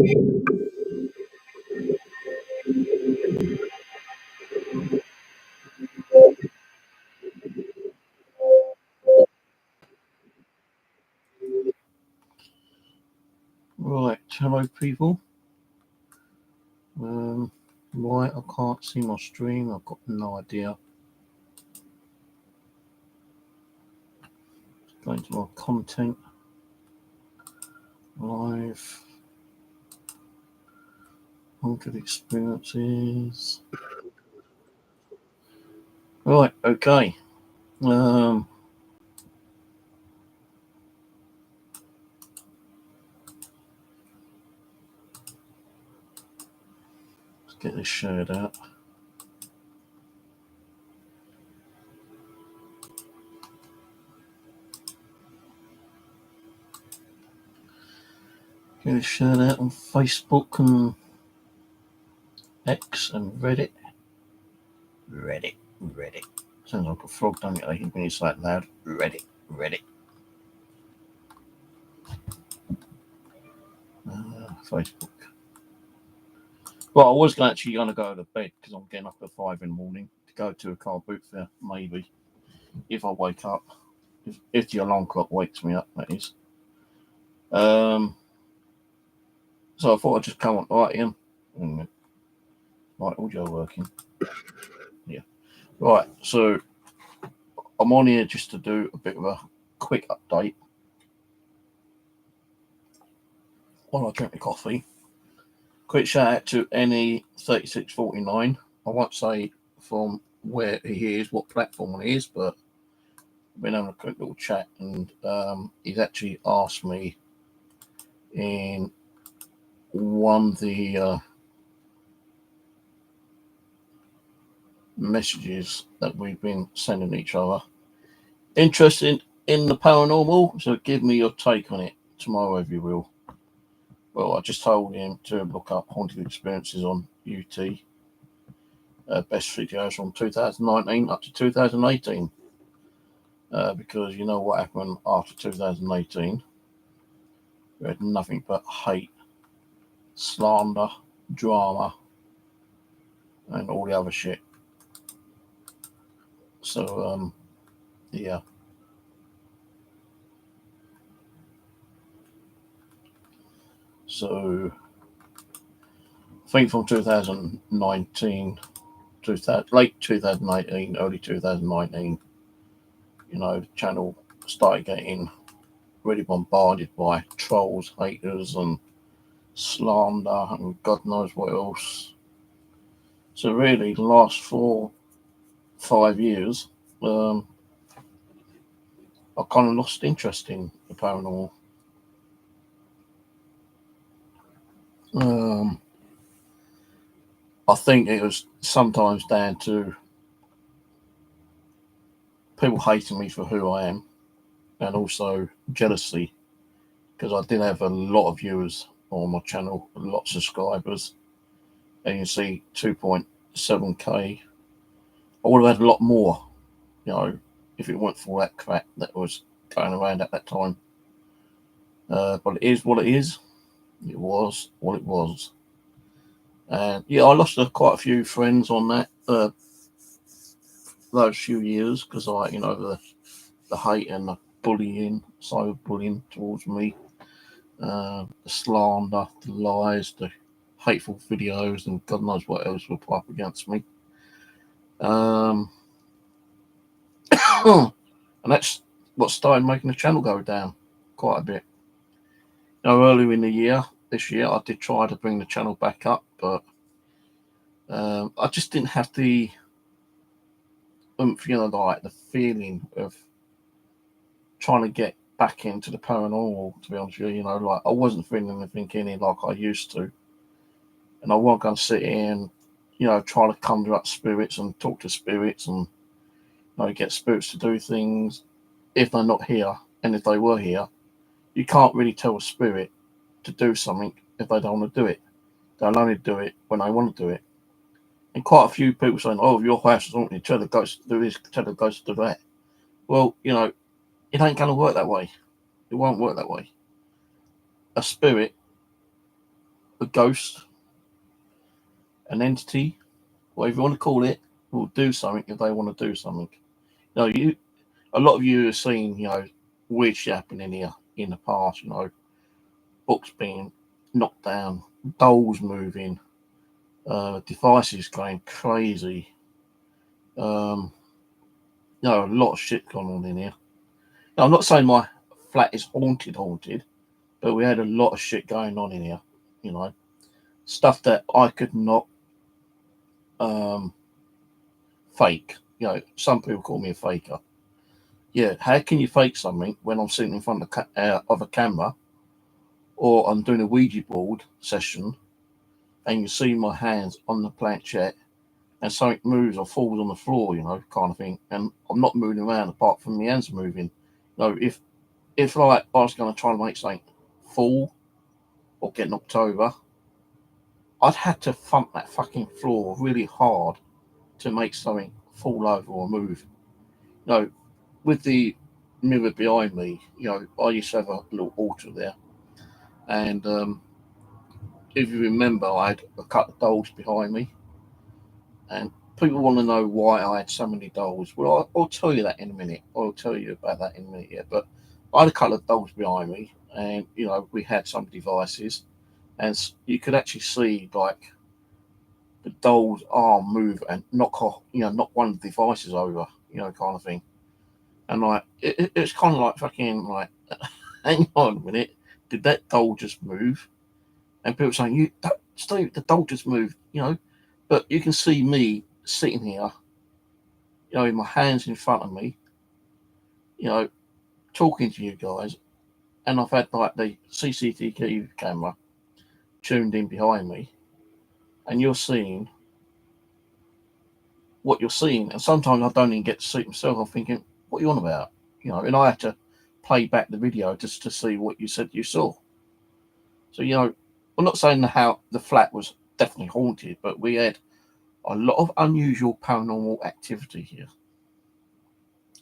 Right, hello people. Right, I can't see my stream. I've got no idea. Going to my content. Live. Haunted experiences. Right, okay. Let's get this shared out. Get this shared out on Facebook and X and Reddit. Reddit. Sounds like a frog, don't it? When you say it loud. Reddit. Facebook. Well, I was actually going to go to bed because I'm getting up at 5 in the morning to go to a car boot fair, maybe, if I wake up. If the alarm clock wakes me up, that is. So I thought I'd just come on right in. Right, audio working. Yeah. Right, so I'm on here just to do a bit of a quick update while I drink the coffee. Quick shout out to ne3649. I won't say from where he is, what platform it is, but I've been having a quick little chat, and he's actually asked me in one of the messages that we've been sending each other, interested in the paranormal, so give me your take on it tomorrow if you will. Well, I just told him to look up haunted experiences on UT, best videos from 2019 up to 2018, because you know what happened after 2018. We had nothing but hate, slander, drama, and all the other shit. So yeah. So I think from 2019, late 2018, early 2019, the channel started getting really bombarded by trolls, haters, and slander, and God knows what else. So really, the last 4-5 years, I kind of lost interest in the paranormal. I think it was sometimes down to people hating me for who I am, and also jealousy, because I did have a lot of viewers on my channel, a lot of subscribers, and you see 2.7k. I would have had a lot more, if it weren't for that crap that was going around at that time. But it is what it is. It was what it was. And yeah, I lost quite a few friends on that those few years, because the hate and the bullying, cyberbullying towards me, the slander, the lies, the hateful videos, and God knows what else were put up against me. And that's what started making the channel go down quite a bit. Earlier in the year, this year, I did try to bring the channel back up, but I just didn't have the like the feeling of trying to get back into the paranormal, to be honest with you. Like I wasn't feeling anything in it like I used to, and I wasn't going to sit here and try to conjure up spirits and talk to spirits and get spirits to do things if they're not here. And if they were here, you can't really tell a spirit to do something if they don't want to do it. They'll only do it when they want to do it. And quite a few people saying, "Oh, your house is haunted. Tell the ghost to do this. Tell the ghost to do that." Well, it ain't going to work that way. It won't work that way. A spirit a ghost, an entity, whatever you want to call it, will do something if they want to do something. A lot of you have seen, weird shit happening here in the past, books being knocked down, dolls moving, devices going crazy. A lot of shit going on in here. Now, I'm not saying my flat is haunted, but we had a lot of shit going on in here, stuff that I could not fake. Some people call me a faker. Yeah, how can you fake something when I'm sitting in front of a camera, or I'm doing a Ouija board session and you see my hands on the planchette and something moves or falls on the floor, kind of thing, and I'm not moving around apart from my hands moving. If like I was going to try to make something fall or get knocked over, I'd have to thump that fucking floor really hard to make something fall over or move. With the mirror behind me, I used to have a little altar there, and if you remember, I had a couple of dolls behind me, and people want to know why I had so many dolls. Well, I'll tell you that in a minute. I'll tell you about that in a minute. Yeah, but I had a couple of dolls behind me, and we had some devices, and you could actually see like the doll's arm move and knock one of the devices over, kind of thing. And like it's kind of like fucking like, hang on a minute, did that doll just move? And people saying, Steve, the doll just moved, But you can see me sitting here, with my hands in front of me, talking to you guys, and I've had like the CCTV camera tuned in behind me, and you're seeing what you're seeing. And sometimes I don't even get to see it myself. I'm thinking, what are you on about? And I have to play back the video just to see what you said you saw. So, I'm not saying the flat was definitely haunted, but we had a lot of unusual paranormal activity here.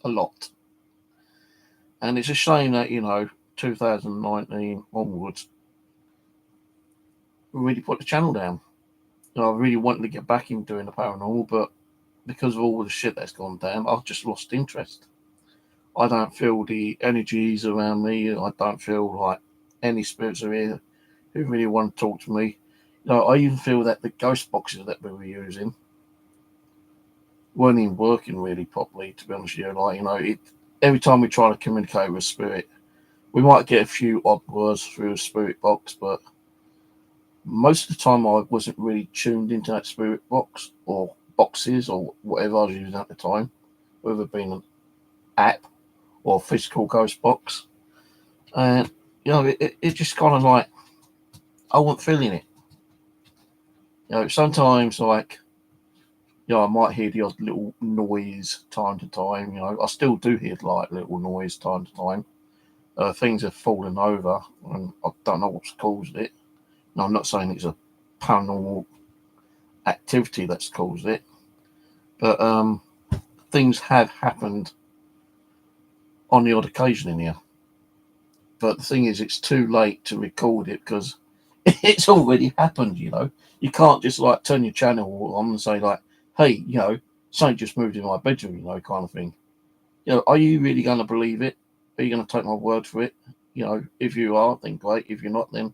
A lot. And it's a shame that, 2019 onwards, we really put the channel down. I really wanted to get back into doing the paranormal, but because of all the shit that's gone down, I've just lost interest. I don't feel the energies around me. I don't feel like any spirits are here who really want to talk to me. I even feel that the ghost boxes that we were using weren't even working really properly, to be honest with you. Every time we try to communicate with spirit, we might get a few odd words through a spirit box, but most of the time I wasn't really tuned into that spirit box or boxes or whatever I was using at the time, whether it been an app or physical ghost box. And, it just kind of like, I wasn't feeling it. Sometimes like, I might hear the odd little noise time to time. I still do hear like little noise time to time. Things have fallen over, and I don't know what's caused it. No, I'm not saying it's a paranormal activity that's caused it, but things have happened on the odd occasion in here. But the thing is, it's too late to record it because it's already happened. You can't just like turn your channel on and say like, hey, something just moved in my bedroom, kind of thing. Are you really going to believe it? Are you going to take my word for it? If you are, then great. If you're not, then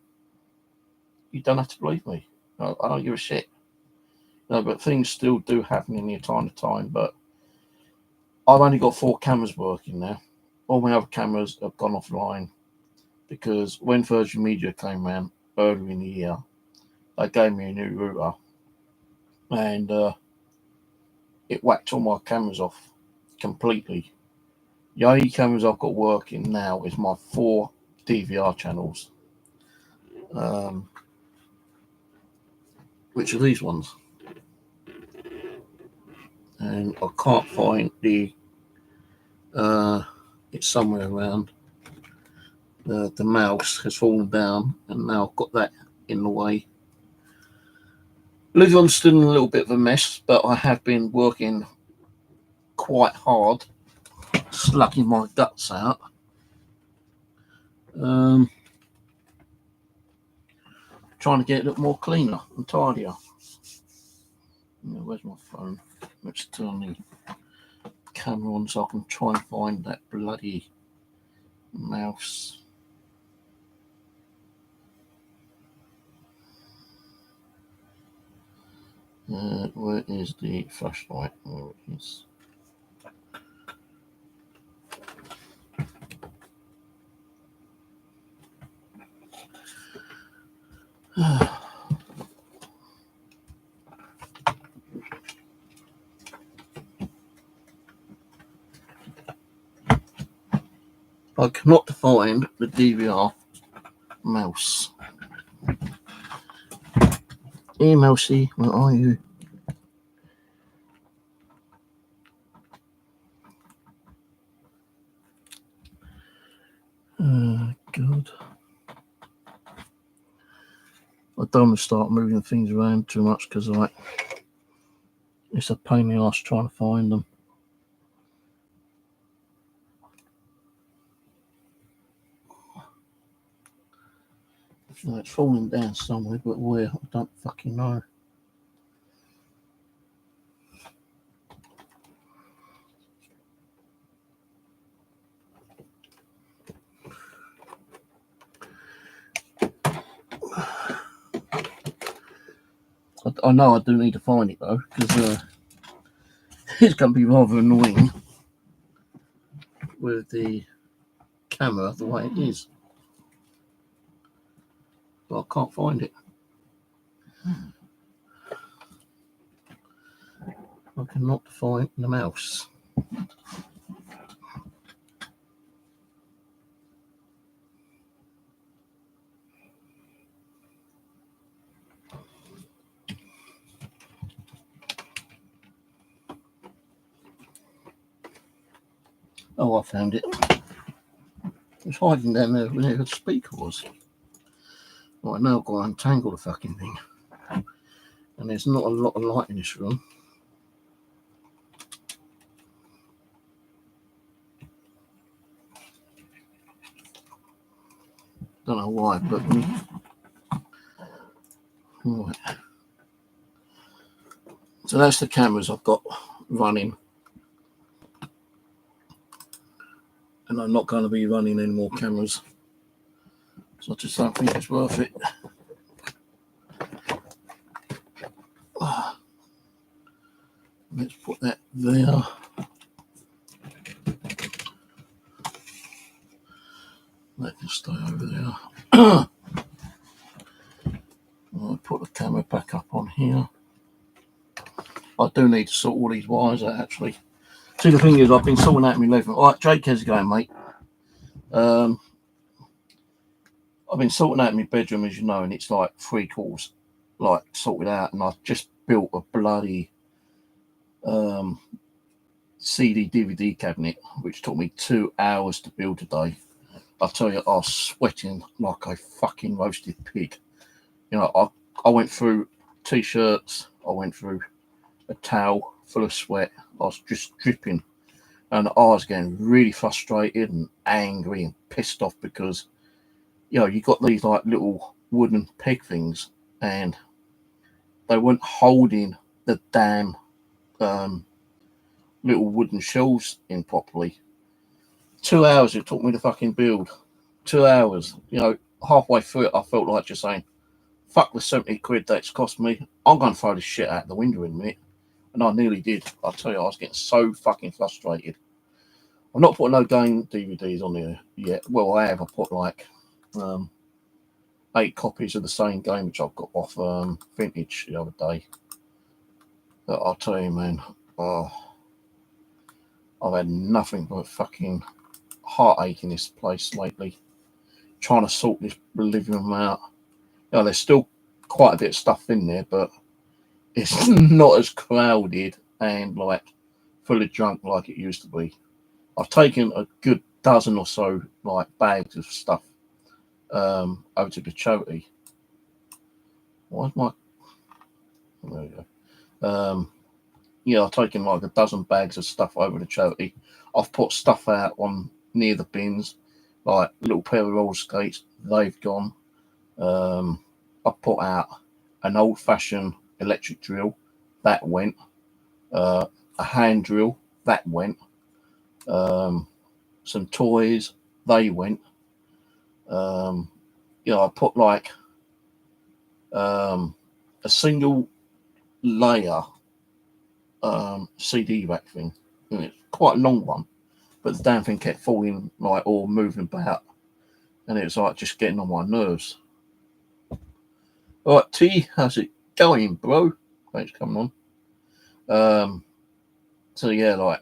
you don't have to believe me. I don't give a shit. But things still do happen in here time to time. But I've only got 4 cameras working now. All my other cameras have gone offline because when Virgin Media came around earlier in the year, they gave me a new router, and it whacked all my cameras off completely. The only cameras I've got working now is my 4 DVR channels, which are these ones. And I can't find it's somewhere around. The mouse has fallen down, and now I've got that in the way. Living one's still in a little bit of a mess, but I have been working quite hard, slugging my guts out. trying to get it a little more cleaner and tidier. Where's my phone? Let's turn the camera on so I can try and find that bloody mouse. Where is the flashlight? There it is. I cannot find the DVR mouse. Hey Mousy, where are you? God. I don't want to start moving things around too much because it's a pain in the ass trying to find them. So it's falling down somewhere, but where? I don't fucking know. I know I do need to find it though, because it's going to be rather annoying with the camera the way it is. But I can't find it. I cannot find the mouse. Oh, I found it. It's hiding down there where the speaker was. Right, now I've got to untangle the fucking thing. And there's not a lot of light in this room. Don't know why, but right. So that's the cameras I've got running. And I'm not going to be running any more cameras. So I just don't think it's worth it. Let's put that there. That can stay over there. I'll put the camera back up on here. I do need to sort all these wires out actually. See, the thing is, I've been sorting out my living room. Alright, Jake, how's it going, mate? I've been sorting out my bedroom, as you know, and it's like 3/4 like sorted out, and I've just built a bloody CD DVD cabinet, which took me 2 hours to build today. I tell you, I was sweating like a fucking roasted pig. You know, I went through t-shirts, I went through a towel full of sweat. I was just dripping, and I was getting really frustrated and angry and pissed off because, you know, you got these like little wooden peg things, and they weren't holding the damn little wooden shelves in properly. 2 hours it took me to fucking build. 2 hours. You know, halfway through it, I felt like just saying, fuck the 70 quid that's cost me. I'm going to throw this shit out the window in a minute. And I nearly did. I tell you, I was getting so fucking frustrated. I'm not putting no game DVDs on there yet. Well, I have. I put like 8 copies of the same game, which I've got off Vintage the other day. But I'll tell you, man, I've had nothing but fucking heartache in this place lately. Trying to sort this living room out. You know, there's still quite a bit of stuff in there, but it's not as crowded and like full of junk like it used to be. I've taken a good dozen or so like bags of stuff over to the charity. Why's my... There we go. Yeah, I've taken like a dozen bags of stuff over to charity. I've put stuff out on near the bins, like little pair of roller skates. They've gone. I put out an old-fashioned electric drill, that went. A hand drill, that went. Some toys, they went. I put like a single layer CD rack thing. And it's quite a long one, but the damn thing kept falling like or moving about, and it was like just getting on my nerves. All right, T, how's it going, bro? Thanks for coming on. So yeah, like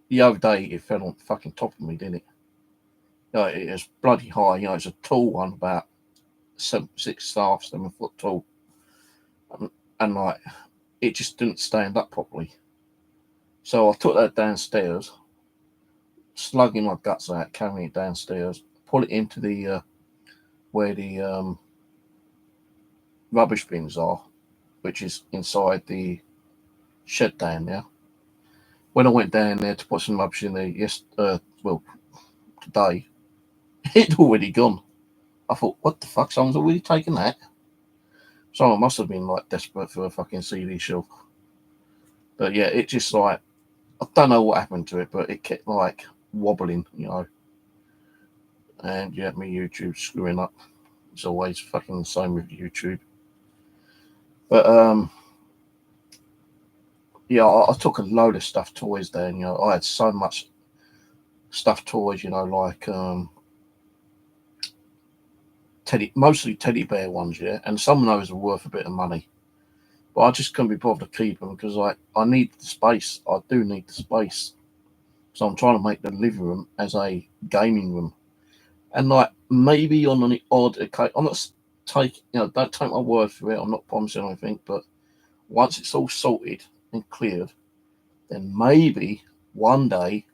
the other day it fell on fucking top of me, didn't it? It was bloody high. It's a tall one, about 7 foot tall, and like it just didn't stand up properly. So I took that downstairs, slugging my guts out, carrying it downstairs, put it into the where the rubbish bins are, which is inside the shed down there. When I went down there to put some rubbish in there, today, it'd already gone. I thought, what the fuck? Someone's already taken that. Someone must have been like desperate for a fucking CD shelf. But yeah, it just like, I don't know what happened to it, but it kept like wobbling, And yeah, me YouTube screwing up. It's always fucking the same with YouTube. But yeah, I took a load of stuffed toys down. I had so much stuffed toys, like mostly teddy bear ones, yeah, and some of those are worth a bit of money. But I just couldn't be bothered to keep them because I need the space. I do need the space. So I'm trying to make the living room as a gaming room. And like maybe on an odd occasion, I'm not don't take my word for it. I'm not promising anything, but once it's all sorted and cleared, then maybe one day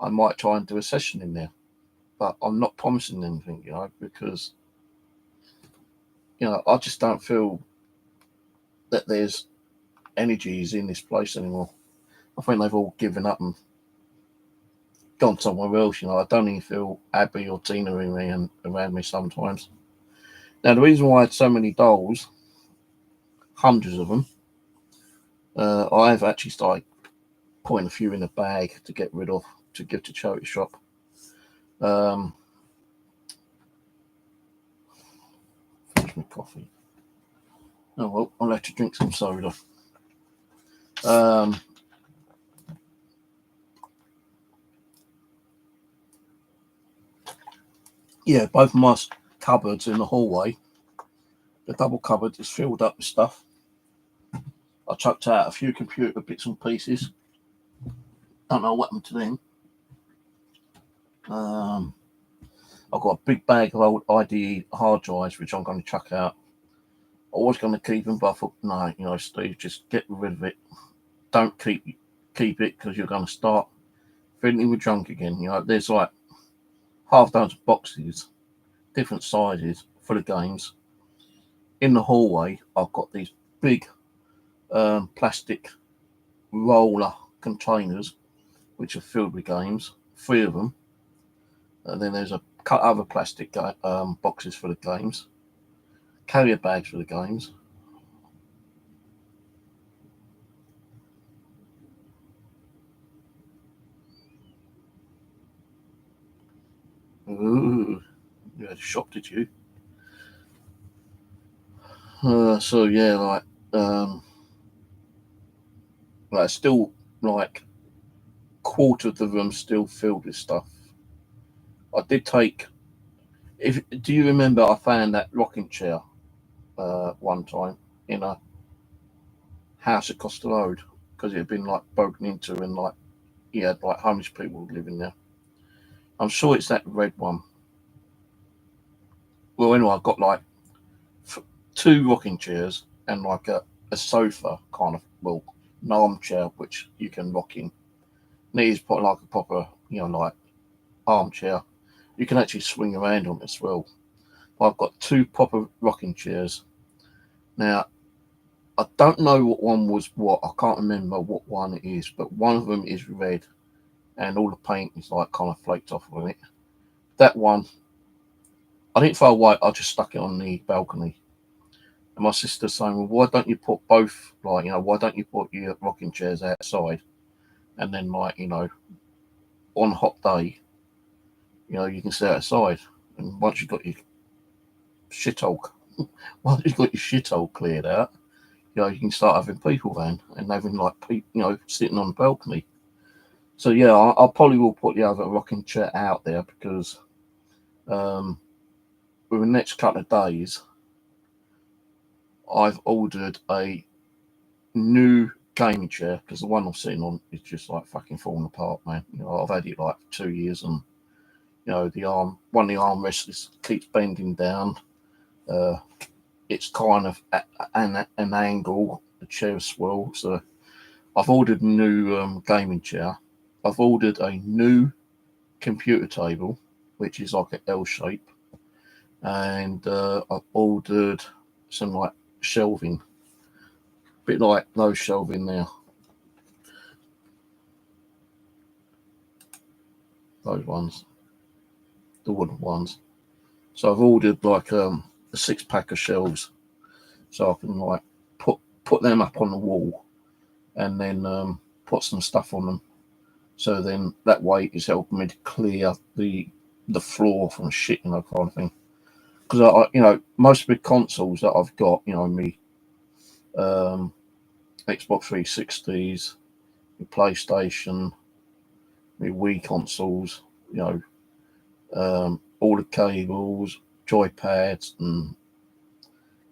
I might try and do a session in there. But I'm not promising anything, because I just don't feel that there's energies in this place anymore. I think they've all given up and gone somewhere else. I don't even feel Abby or Tina in me and around me sometimes. Now, the reason why I had so many dolls, hundreds of them, I've actually started putting a few in a bag to get rid of, to give to charity shop. Finish my coffee. Oh well, I'll have to drink some soda. Yeah, both of my cupboards in the hallway, the double cupboard is filled up with stuff. I chucked out a few computer bits and pieces. Don't know what happened to them. I've got a big bag of old IDE hard drives, which I'm going to chuck out. I was going to keep them, but I thought, no, Steve, just get rid of it. Don't keep it because you're going to start feeling with junk again. There's like half dozen boxes, different sizes, full of games. In the hallway, I've got these big plastic roller containers, which are filled with games, 3 of them. And then there's a cut other plastic boxes for the games, carrier bags for the games. Ooh, you had a shop, did you? So yeah, like still like quarter of the room still filled with stuff. I did take. Do you remember I found that rocking chair one time in a house across the road because it had been like broken into and like you had like homeless people living there. I'm sure it's that red one. Well, anyway, I've got like 2 rocking chairs and like a sofa kind of, an armchair which you can rock in. Needs put like a proper, like armchair. You can actually swing around on it as well. I've got 2 proper rocking chairs. Now, I don't know what one was what. I can't remember what one it is, but one of them is red and all the paint is like kind of flaked off of it. That one I didn't throw away. I just stuck it on the balcony. And my sister's saying, well, why don't you put both, like, why don't you put your rocking chairs outside? And then, like, on a hot day, you can sit outside. And once you've got your shithole, once you've got your shithole cleared out, you can start having people around and having, like, sitting on the balcony. So, yeah, I probably will put the other rocking chair out there because within the next couple of days, I've ordered a new gaming chair because the one I'm sitting on is just like fucking falling apart, man. I've had it like 2 years, and one of the armrests keeps bending down. It's kind of at an angle. The chair swirls. So I've ordered a new gaming chair. I've ordered a new computer table, which is like an L shape, and I've ordered some like shelving, a bit like those shelving there. Those ones, the wooden ones. So I've ordered like a 6-pack of shelves, so I can like put them up on the wall, and then put some stuff on them. So then that way it's helping me to clear the floor from shit, kind of thing. Because most of the consoles that I've got, me Xbox 360s, my PlayStation, my Wii consoles, all the cables, joypads, and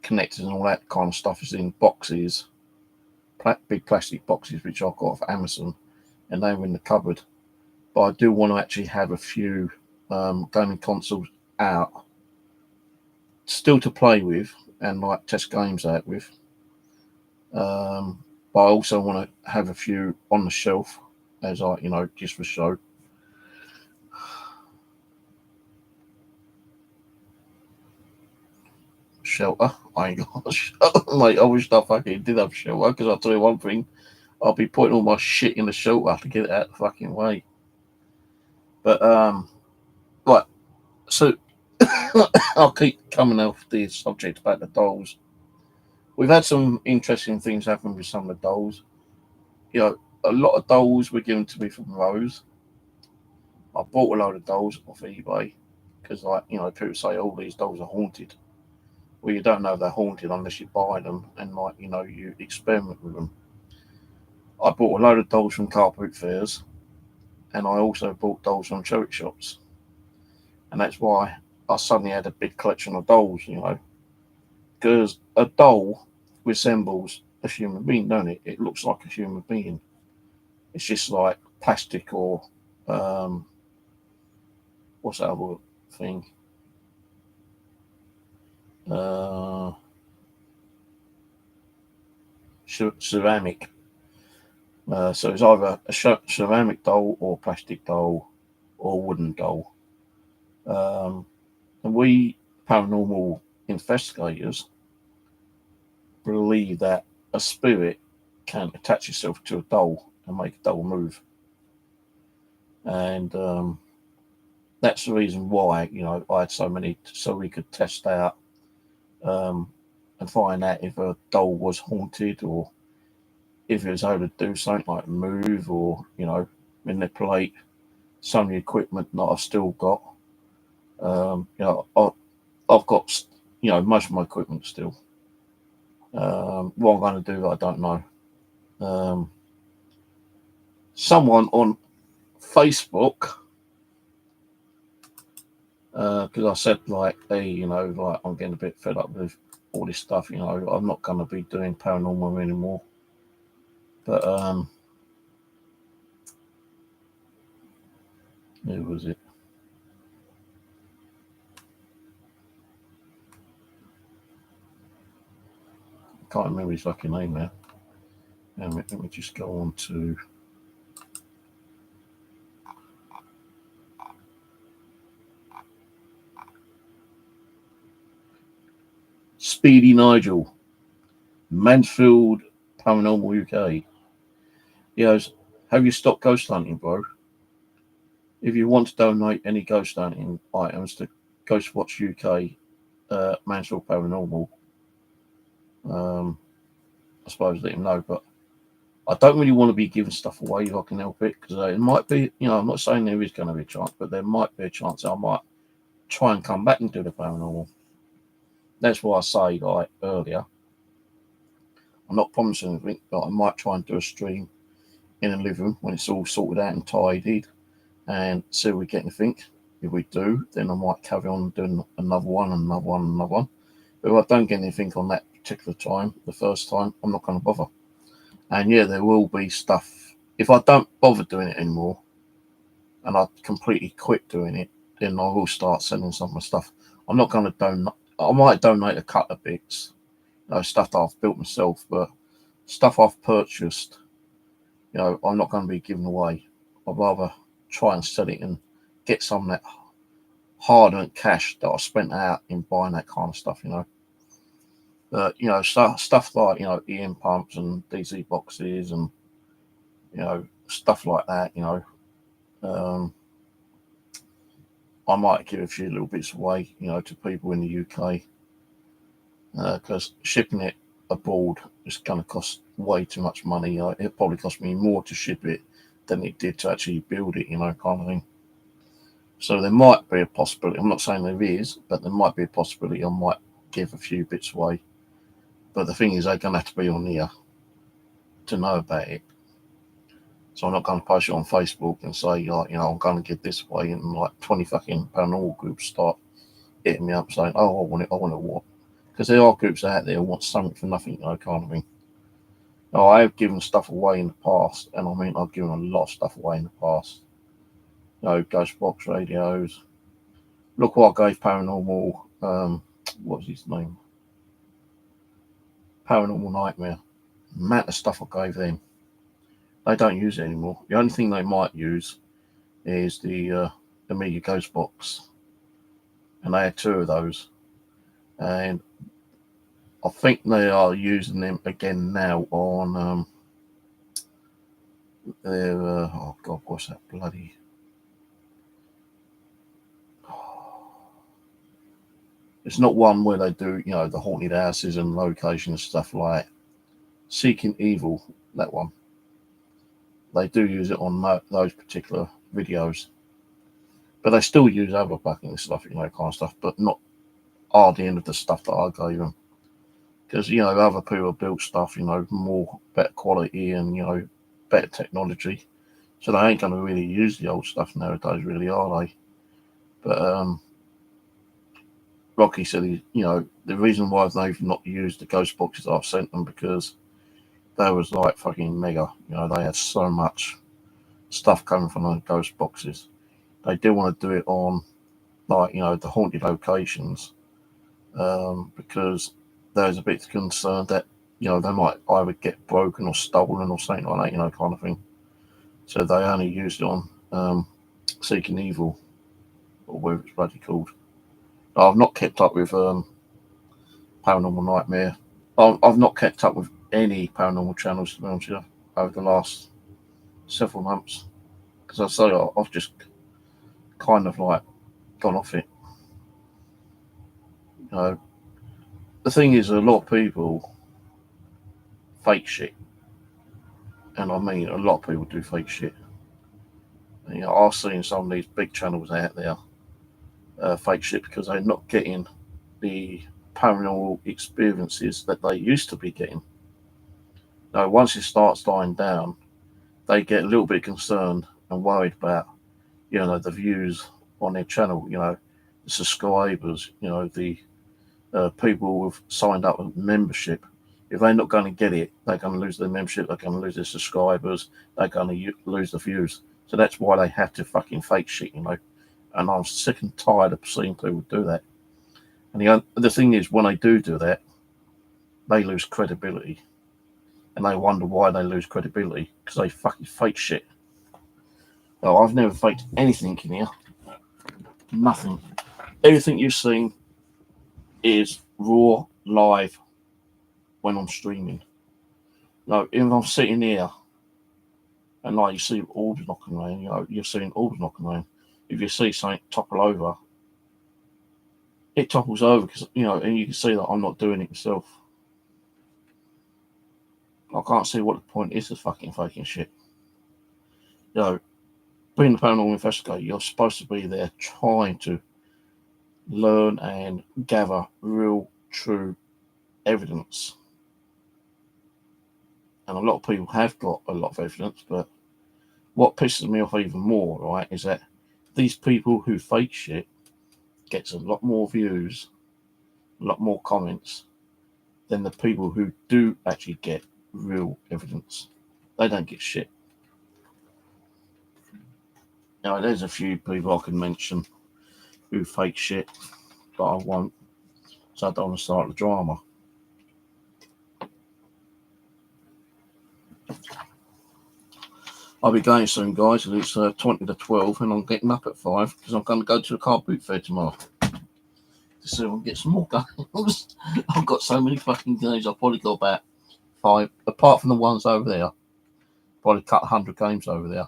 connectors and all that kind of stuff is in boxes, big plastic boxes, which I've got off Amazon, and they're in the cupboard. But I do want to actually have a few gaming consoles out, still to play with and like test games out with. But I also want to have a few on the shelf as just for show. Shelter. I ain't got a shelter, mate. I wish I fucking did have shelter, because I'll tell you one thing, I'll be putting all my shit in the shelter to get it out of the fucking way. But right, so I'll keep coming off the subject about the dolls. We've had some interesting things happen with some of the dolls. A lot of dolls were given to me from Rose. I bought a load of dolls off eBay because, people say all these dolls are haunted. Well, you don't know they're haunted unless you buy them and, you experiment with them. I bought a load of dolls from car boot fairs, and I also bought dolls from charity shops. And that's why I suddenly had a big collection of dolls, because a doll resembles a human being, don't it? It looks like a human being. It's just like plastic or what's that other thing? Ceramic. So it's either a ceramic doll or plastic doll or wooden doll. And we paranormal investigators believe that a spirit can attach itself to a doll and make a doll move. And that's the reason why, I had so many, so we could test out and find out if a doll was haunted, or if it was able to do something like move, or, manipulate some of the equipment that I've still got. I've got, most of my equipment still. What I'm going to do, I don't know. Someone on Facebook, because I said, like, hey, like, I'm getting a bit fed up with all this stuff. I'm not going to be doing paranormal anymore. But who was it? I can't remember his fucking name now. Let me just go on to. Speedy Nigel, Mansfield Paranormal UK. He goes, have you stopped ghost hunting, bro? If you want to donate any ghost hunting items to Ghostwatch UK, Mansfield Paranormal. I suppose let him know, but I don't really want to be giving stuff away if I can help it, because it might be, I'm not saying there is going to be a chance, but there might be a chance I might try and come back and do the paranormal. That's why I say, like earlier, I'm not promising anything, but I might try and do a stream in the living room when it's all sorted out and tidied, and see if we get anything. If we do, then I might carry on doing another one, and another one, and another one. But if I don't get anything on that particular time, the first time, I'm not going to bother. And yeah, there will be stuff. If I don't bother doing it anymore, and I completely quit doing it, then I will start selling some of my stuff. I'm not going to donate. I might donate a couple of bits, stuff that I've built myself, but stuff I've purchased, I'm not going to be giving away. I'd rather try and sell it and get some of that hard-earned cash that I spent out in buying that kind of stuff, But, stuff like, EM pumps and DC boxes and, stuff like that, I might give a few little bits away, to people in the UK, because shipping it abroad is going to cost way too much money. It probably cost me more to ship it than it did to actually build it, kind of thing. So there might be a possibility. I'm not saying there is, but there might be a possibility I might give a few bits away. But the thing is, they're going to have to be on here to know about it. So I'm not going to post it on Facebook and say, I'm going to give this away, and like 20 fucking paranormal groups start hitting me up saying, oh, I want it what? Because there are groups out there who want something for nothing, kind of thing. Now, I have given stuff away in the past, and I mean, I've given a lot of stuff away in the past. Ghost box radios. Look what I gave Paranormal, what was his name? Paranormal Nightmare. The amount of stuff I gave them. They don't use it anymore. The only thing they might use is the Amiga Ghost box. And they had 2 of those. And I think they are using them again now on their, oh God, what's that bloody... It's not one where they do, the haunted houses and locations, stuff like Seeking Evil, that one. They do use it on those particular videos. But they still use other fucking stuff, kind of stuff, but not hardly any of the stuff that I gave them. Because, other people built stuff, more better quality and, better technology. So they ain't going to really use the old stuff nowadays, really, are they? But Rocky said, the reason why they've not used the ghost boxes I've sent them, because they was like fucking mega. They had so much stuff coming from those ghost boxes. They do want to do it on, like, the haunted locations, because there's a bit concerned that, they might either get broken or stolen or something like that, kind of thing. So they only used it on Seeking Evil, or whatever it's bloody called. I've not kept up with Paranormal Nightmare. I've not kept up with any paranormal channels, to be honest with you, over the last several months. Because I say I've just kind of like gone off it. The thing is, a lot of people fake shit. And I mean, a lot of people do fake shit. And, I've seen some of these big channels out there fake shit because they're not getting the paranormal experiences that they used to be getting. Now, once it starts dying down, they get a little bit concerned and worried about, the views on their channel, the subscribers, the people who've signed up with membership. If they're not going to get it, they're going to lose their membership, they're going to lose their subscribers, they're going to lose the views. So that's why they have to fucking fake shit, And I'm sick and tired of seeing people do that. And the thing is, when they do that, they lose credibility. And they wonder why they lose credibility, because they fucking fake shit. No, I've never faked anything in here. Nothing. Everything you've seen is raw, live, when I'm streaming. No, if I'm sitting here and like you see orbs knocking around, you're seeing orbs knocking around. If you see something topple over, it topples over because, you know, and you can see that I'm not doing it myself. I can't see what the point is of fucking faking shit. You know, being a paranormal investigator, you're supposed to be there trying to learn and gather real, true evidence. And a lot of people have got a lot of evidence, but what pisses me off even more, right, is that these people who fake shit gets a lot more views, a lot more comments than the people who do actually get real evidence. They don't get shit. Now, there's a few people I can mention who fake shit, but I won't, so I don't want to start the drama. I'll be going soon, guys. It's 20 to 12, and I'm getting up at 5 because I'm going to go to the car boot fair tomorrow to see if I can get some more games. I've got so many fucking games. I've probably got about 5, apart from the ones over there. Probably cut 100 games over there.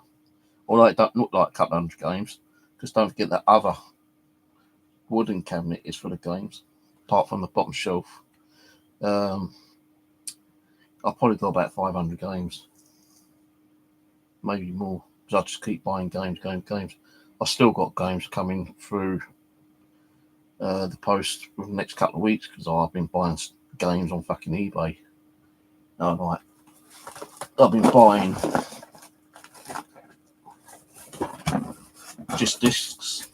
Although it don't look like a couple 100 games, because don't forget that other wooden cabinet is full of games, apart from the bottom shelf. I've probably got about 500 games, maybe more, because I just keep buying games. I've still got games coming through the post for the next couple of weeks because I've been buying games on fucking eBay. I've been buying just discs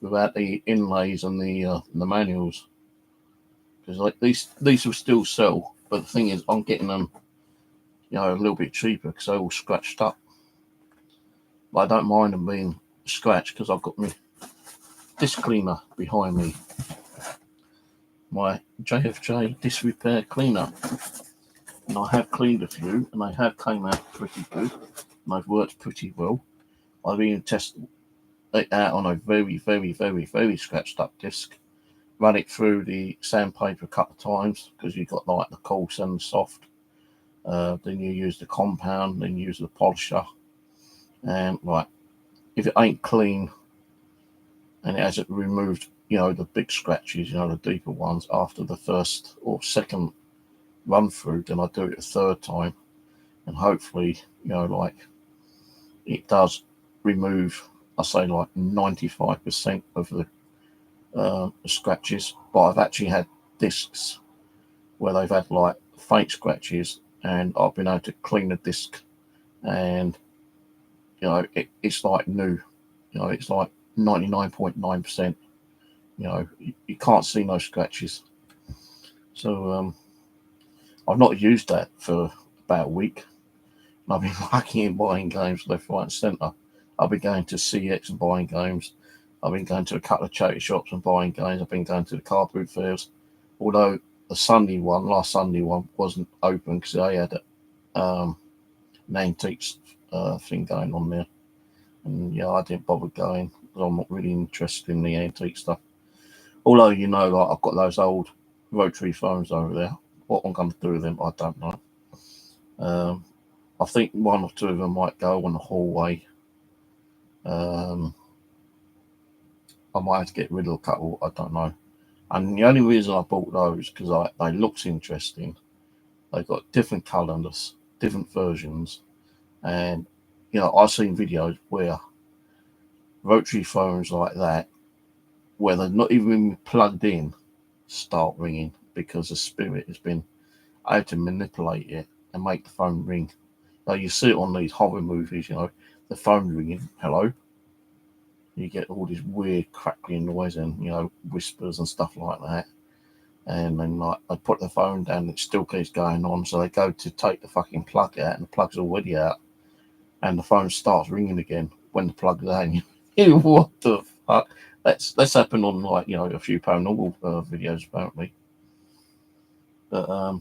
without the inlays and the manuals, because like these will still sell, but the thing is I'm getting them, you know, a little bit cheaper because they're all scratched up. But I don't mind them being scratched because I've got my disc cleaner behind me, my JFJ disc repair cleaner, and I have cleaned a few and they have came out pretty good and they've worked pretty well. I've even tested it out on a very, very, very, very scratched up disc, run it through the sandpaper a couple of times because you've got like the coarse and the soft. Then you use the compound, then you use the polisher, and like if it ain't clean and it hasn't removed, you know, the big scratches, you know, the deeper ones after the first or second run through, then I do it a third time, and hopefully, you know, like it does remove, I say like 95% of the scratches. But I've actually had discs where they've had like faint scratches, and I've been able to clean the disc, and you know it's like new. You know, it's like 99.9%. You know, you can't see no scratches. So I've not used that for about a week. I've been lucky in buying games left, right, and centre. I've been going to CX and buying games. I've been going to a couple of charity shops and buying games. I've been going to the car boot fairs. Although the last Sunday one, wasn't open because they had an antiques thing going on there. And yeah, I didn't bother going because I'm not really interested in the antique stuff. Although, you know, like I've got those old rotary phones over there. What I'm going to do with them, I don't know. I think one or two of them might go on the hallway. I might have to get rid of a couple, I don't know. And the only reason I bought those because they looked interesting. They've got different colours, different versions, and you know I've seen videos where rotary phones like that, where they're not even plugged in, start ringing because the spirit has been able to manipulate it and make the phone ring. Now you see it on these horror movies, you know, the phone ringing, hello. You get all this weird crackling noise and, you know, whispers and stuff like that. And then like they put the phone down and it still keeps going on. So they go to take the fucking plug out and the plug's already out. And the phone starts ringing again when the plug's out. And you what the fuck? That's happened on like, you know, a few paranormal videos apparently. But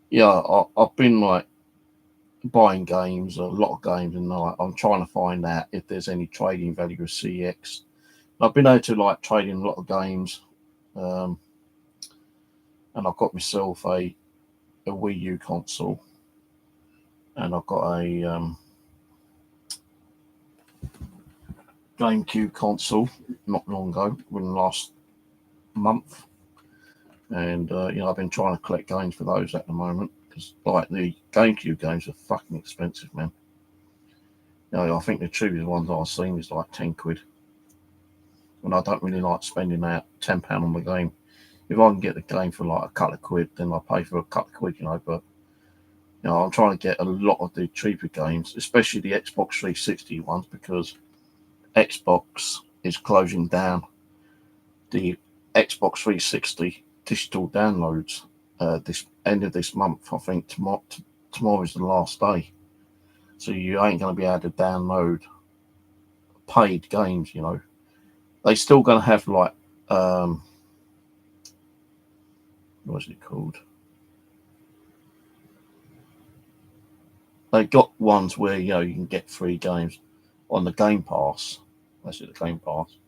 yeah, I've been like buying games, a lot of games, and like I'm trying to find out if there's any trading value of CX. I've been able to like trade in a lot of games, and I've got myself a Wii U console, and I've got a GameCube console not long ago, within the last month, and I've been trying to collect games for those at the moment because like the GameCube games are fucking expensive, man. I think the cheapest ones I've seen is like £10, and I don't really like spending that £10 on the game. If I can get the game for like a couple of quid, then I pay for a couple of quid, But I'm trying to get a lot of the cheaper games, especially the Xbox 360 ones, because Xbox is closing down the Xbox 360 digital downloads this end of this month. I think tomorrow is the last day, so you ain't going to be able to download paid games. They still going to have like what's it called? They got ones where you can get free games on the Game Pass. That's it, the Game Pass.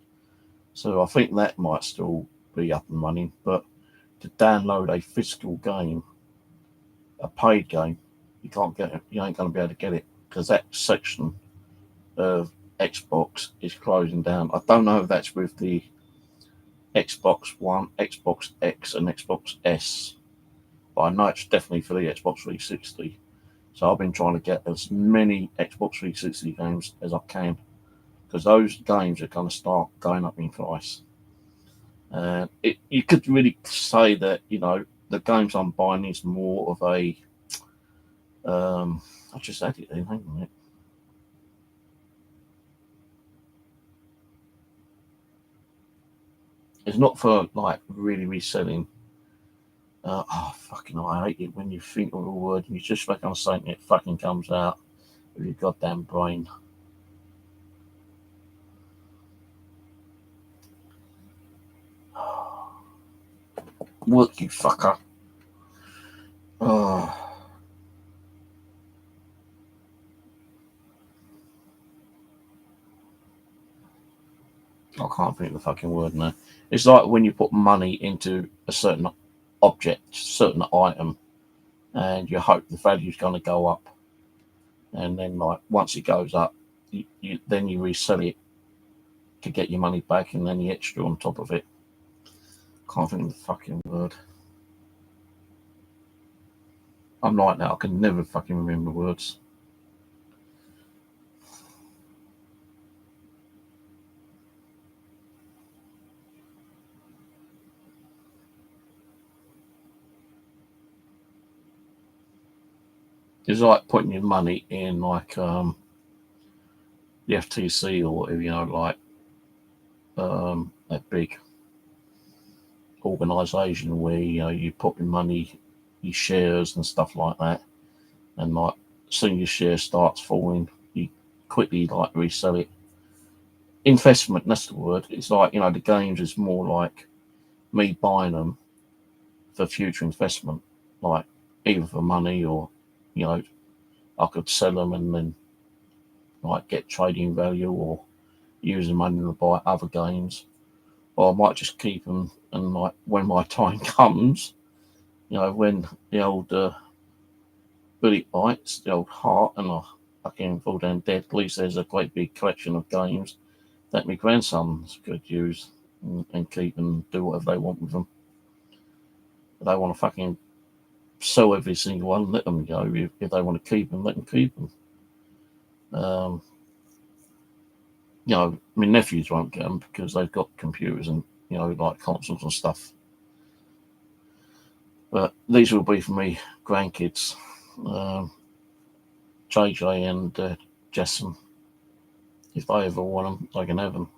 So I think that might still be up and running, but to download a physical game, a paid game, you can't get it. You ain't going to be able to get it because that section of Xbox is closing down. I don't know if that's with the Xbox One, Xbox X, and Xbox S, but I know it's definitely for the Xbox 360. So I've been trying to get as many Xbox 360 games as I can because those games are going to start going up in price. You could really say that the games I'm buying is more of a I just had it then, hang on a minute. It's not for like really reselling. Fucking I hate it when you think of a word and you just make on something it fucking comes out with your goddamn brain. Work, you fucker. Oh. I can't think of the fucking word now. It's like when you put money into a certain object, certain item, and you hope the value's going to go up. And then, like, once it goes up, then you resell it to get your money back, and then the extra on top of it. Can't think of the fucking word. I'm like that. I can never fucking remember words. It's like putting your money in like the FTC or whatever, like that big organisation where you put your money, your shares and stuff like that, and like as soon as your share starts falling, you quickly like resell it. Investment, that's the word. It's like the games is more like me buying them for future investment, like either for money or I could sell them and then like get trading value or use the money to buy other games, or I might just keep them and like when my time comes, when the old bullet bites, the old heart, and I can fall down dead. At least there's a great big collection of games that my grandsons could use and keep and do whatever they want with them. If they want to fucking sell every single one, let them go. If they want to keep them, let them keep them. My nephews won't get them because they've got computers and like consoles and stuff. But these will be for me grandkids, JJ and Jessen. If they ever want them, they can have them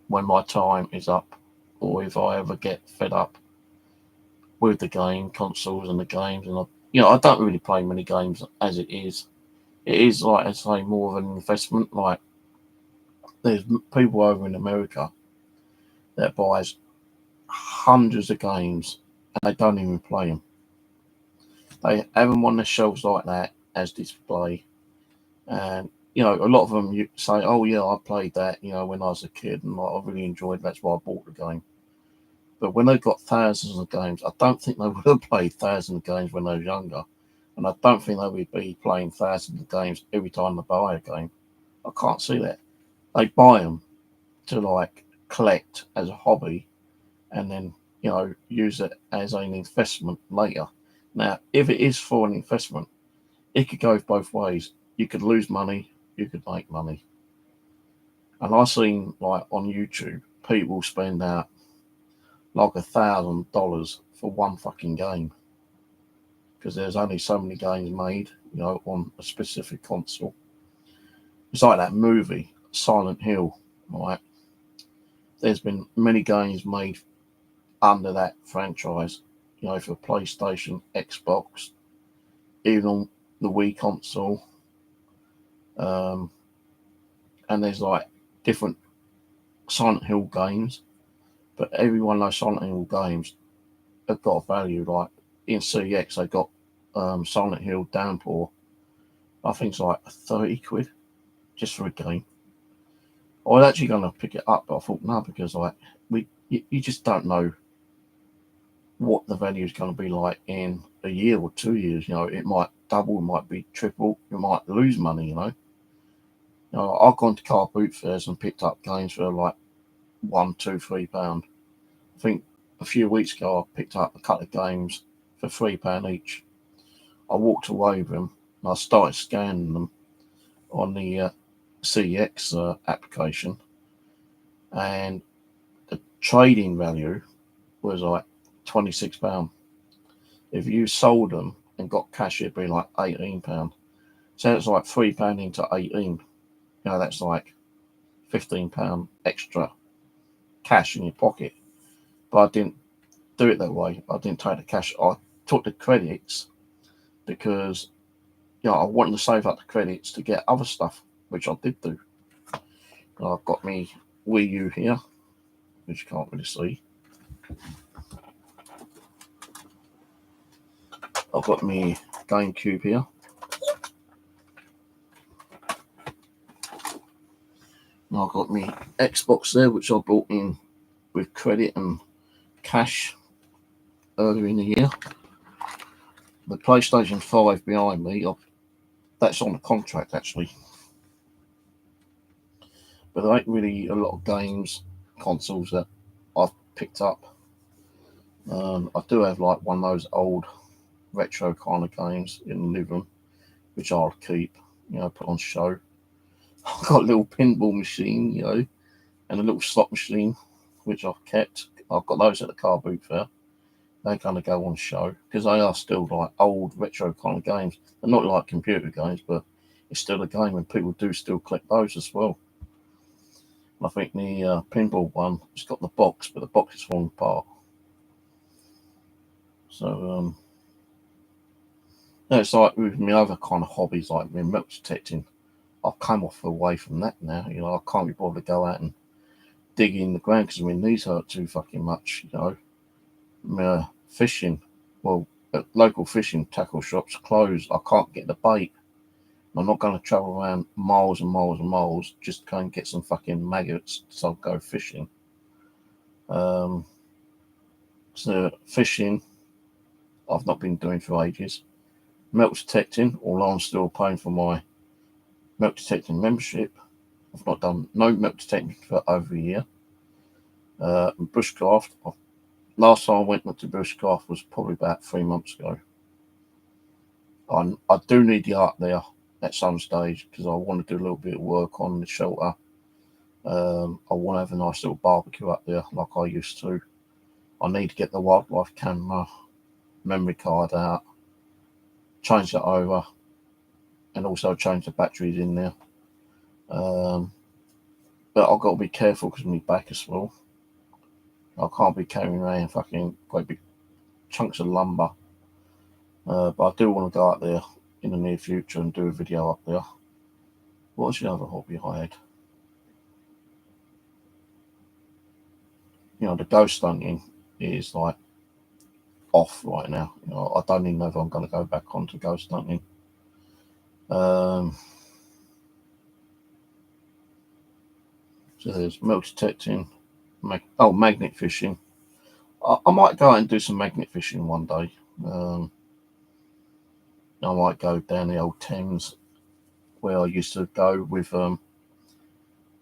when my time is up, or if I ever get fed up with the game consoles and the games. And I don't really play many games as it is. It is like I say, more of an investment. Like there's people over in America that buys hundreds of games and they don't even play them. They have them on the shelves like that as display, and a lot of them you say, "Oh yeah, I played that," when I was a kid, and I really enjoyed. That's why I bought the game. But when they've got thousands of games, I don't think they would have played thousands of games when they were younger, and I don't think they would be playing thousands of games every time they buy a game. I can't see that. They buy them to like collect as a hobby, and then use it as an investment later. Now, if it is for an investment, it could go both ways. You could lose money, you could make money. And I've seen like on YouTube, people spend out like $1,000 for one fucking game because there's only so many games made, on a specific console. It's like that movie Silent Hill, right? There's been many games made under that franchise, for PlayStation, Xbox, even on the Wii console. Um, and there's like different Silent Hill games, but every one of those Silent Hill games have got a value. Like in CX, they got Silent Hill Downpour. I think it's like 30 quid just for a game. I was actually going to pick it up, but I thought no, because like you just don't know what the value is going to be like in a year or 2 years. It might double, it might be triple, you might lose money. I've gone to car boot fairs and picked up games for like £1, £2, £3. I think a few weeks ago I picked up a couple of games for £3 each. I walked away with them and I started scanning them on the CX application, and the trading value was like £26. If you sold them and got cash, it'd be like £18. So it's like £3 into 18. That's like £15 extra cash in your pocket. But I didn't do it that way. I didn't take the cash. I took the credits because I wanted to save up the credits to get other stuff, which I did do. I've got me Wii U here, which you can't really see. I've got me GameCube here. And I've got me Xbox there, which I bought in with credit and cash earlier in the year. The PlayStation 5 behind me, that's on the contract actually. But there ain't really a lot of games, consoles that I've picked up. I do have like one of those old retro kind of games in the living room, which I'll keep, put on show. I've got a little pinball machine, and a little slot machine, which I've kept. I've got those at the car boot fair. They kind of go on show because they are still like old retro kind of games. They're not like computer games, but it's still a game, and people do still collect those as well. I think the pinball one, it's got the box, but the box is falling apart. So it's like with my other kind of hobbies, like my milk detecting. I've come away from that now. I can't be bothered to go out and dig in the ground because my knees hurt too fucking much. My fishing, well, local fishing tackle shops closed. I can't get the bait. I'm not going to travel around miles and miles and miles just to go and get some fucking maggots so I'll go fishing. So fishing, I've not been doing for ages. Milk detecting, although I'm still paying for my milk detecting membership, I've not done no milk detecting for over a year. Bushcraft, last time I went to bushcraft was probably about 3 months ago. I do need to get up there at some stage because I want to do a little bit of work on the shelter. I want to have a nice little barbecue up there like I used to. I need to get the wildlife camera memory card out, change that over, and also change the batteries in there. But I've got to be careful because of my back as well. I can't be carrying around fucking quite big chunks of lumber. But I do want to go out there in the near future and do a video up there. What's the other hobby I had? The ghost hunting is like off right now. I don't even know if I'm going to go back onto ghost hunting. So there's milk detecting, magnet fishing. I might go out and do some magnet fishing one day. I might go down the old Thames where I used to go with my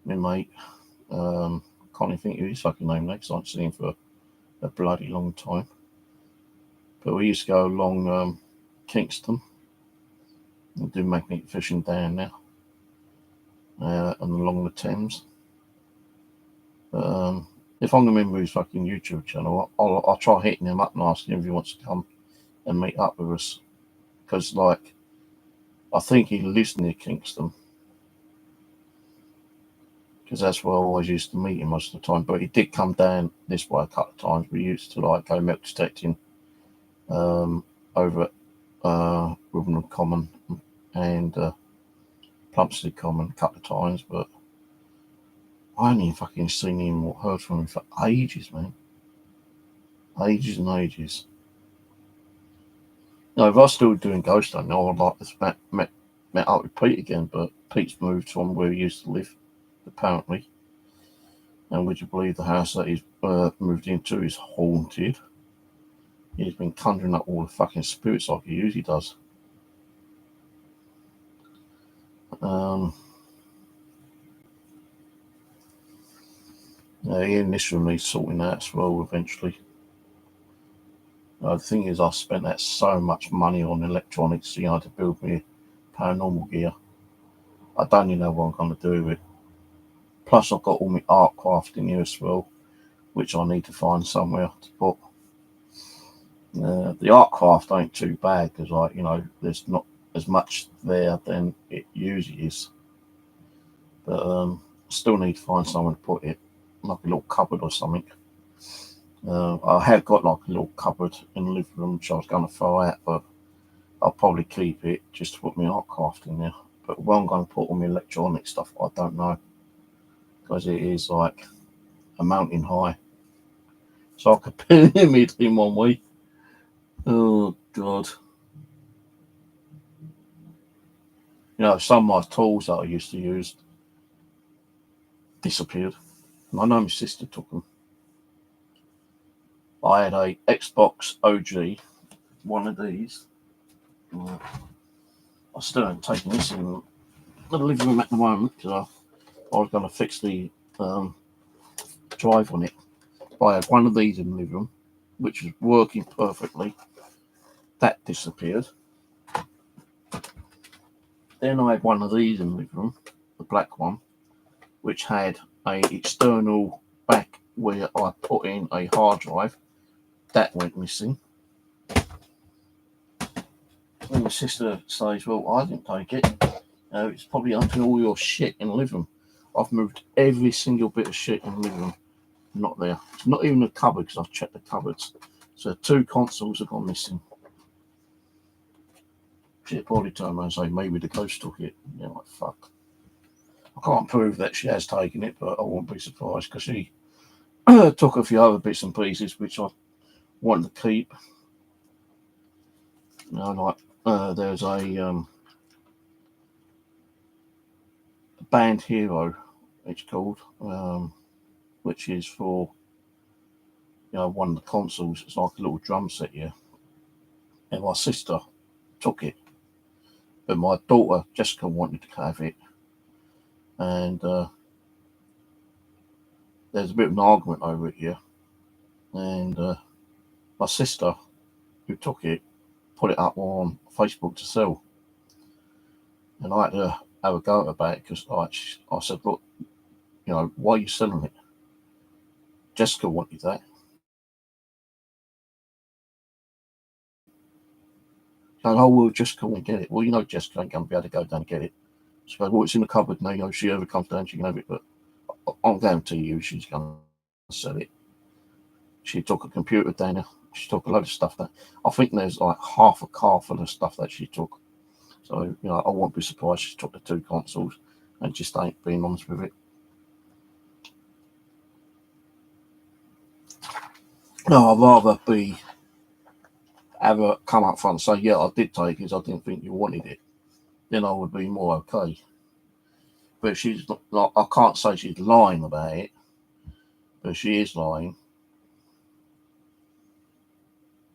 mate Can't even think of his fucking name next. I haven't seen him for a bloody long time. But we used to go along Kingston and do magnet fishing down there and along the Thames. If I can remember his fucking YouTube channel, I'll try hitting him up and asking him if he wants to come and meet up with us. Because, like, I think he lives near Kingston. Because that's where I always used to meet him most of the time. But he did come down this way a couple of times. We used to, like, go milk detecting over at Wimbledon Common and Plumstead Common a couple of times. But I ain't fucking seen him or heard from him for ages, man. Ages and ages. No, if I was still doing ghost hunting, I would like to met up with Pete again, but Pete's moved from where he used to live, apparently. And would you believe the house that he's moved into is haunted? He's been conjuring up all the fucking spirits like he usually does. Ian Nisha needs sorting out as well eventually. The thing is, I spent that so much money on electronics, to build me paranormal gear. I don't even know what I'm going to do with it. Plus, I've got all my art crafting here as well, which I need to find somewhere to put. The art craft ain't too bad because, there's not as much there than it usually is. But still need to find somewhere to put it, like a little cupboard or something. I have got like a little cupboard in the living room which I was going to throw out, but I'll probably keep it just to put my art craft in there. But where I'm going to put all my electronic stuff, I don't know, because it is like a mountain high. So I could pyramid in one way. Oh God! Some of my tools that I used to use disappeared, and I know my sister took them. I had a Xbox OG, one of these. I still haven't taken this in the living room at the moment because I was going to fix the drive on it. I had one of these in the living room, which was working perfectly. That disappeared. Then I had one of these in the living room, the black one, which had a external back where I put in a hard drive. That went missing. And my sister says, well, I didn't take it. It's probably under all your shit in the living room. I've moved every single bit of shit in the living room. Not there. It's not even a cupboard because I've checked the cupboards. So 2 consoles have gone missing. She'll probably turn around and say, maybe the ghost took it. Like, fuck. I can't prove that she has taken it, but I won't be surprised because she took a few other bits and pieces which I wanted to keep. There's a Band Hero, it's called, which is for one of the consoles. It's like a little drum set here. And my sister took it, but my daughter Jessica wanted to have it, and there's a bit of an argument over it here. And my sister, who took it, put it up on Facebook to sell, and I had to have a go about it because I said, look, why are you selling it? Jessica wanted that. She goes, oh, well, Jessica won't get it. Well, Jessica ain't going to be able to go down and get it. She goes, well, it's in the cupboard now. If she ever comes down, she can have it. But I'll guarantee you she's going to sell it. She took a computer down there. She took a load of stuff down. I think there's like half a car full of stuff that she took. So, I won't be surprised she took the 2 consoles and just ain't being honest with it. No, I'd rather have her come up front and say, yeah, I did take it, I didn't think you wanted it. Then I would be more okay. But she's not, like, I can't say she's lying about it, but she is lying.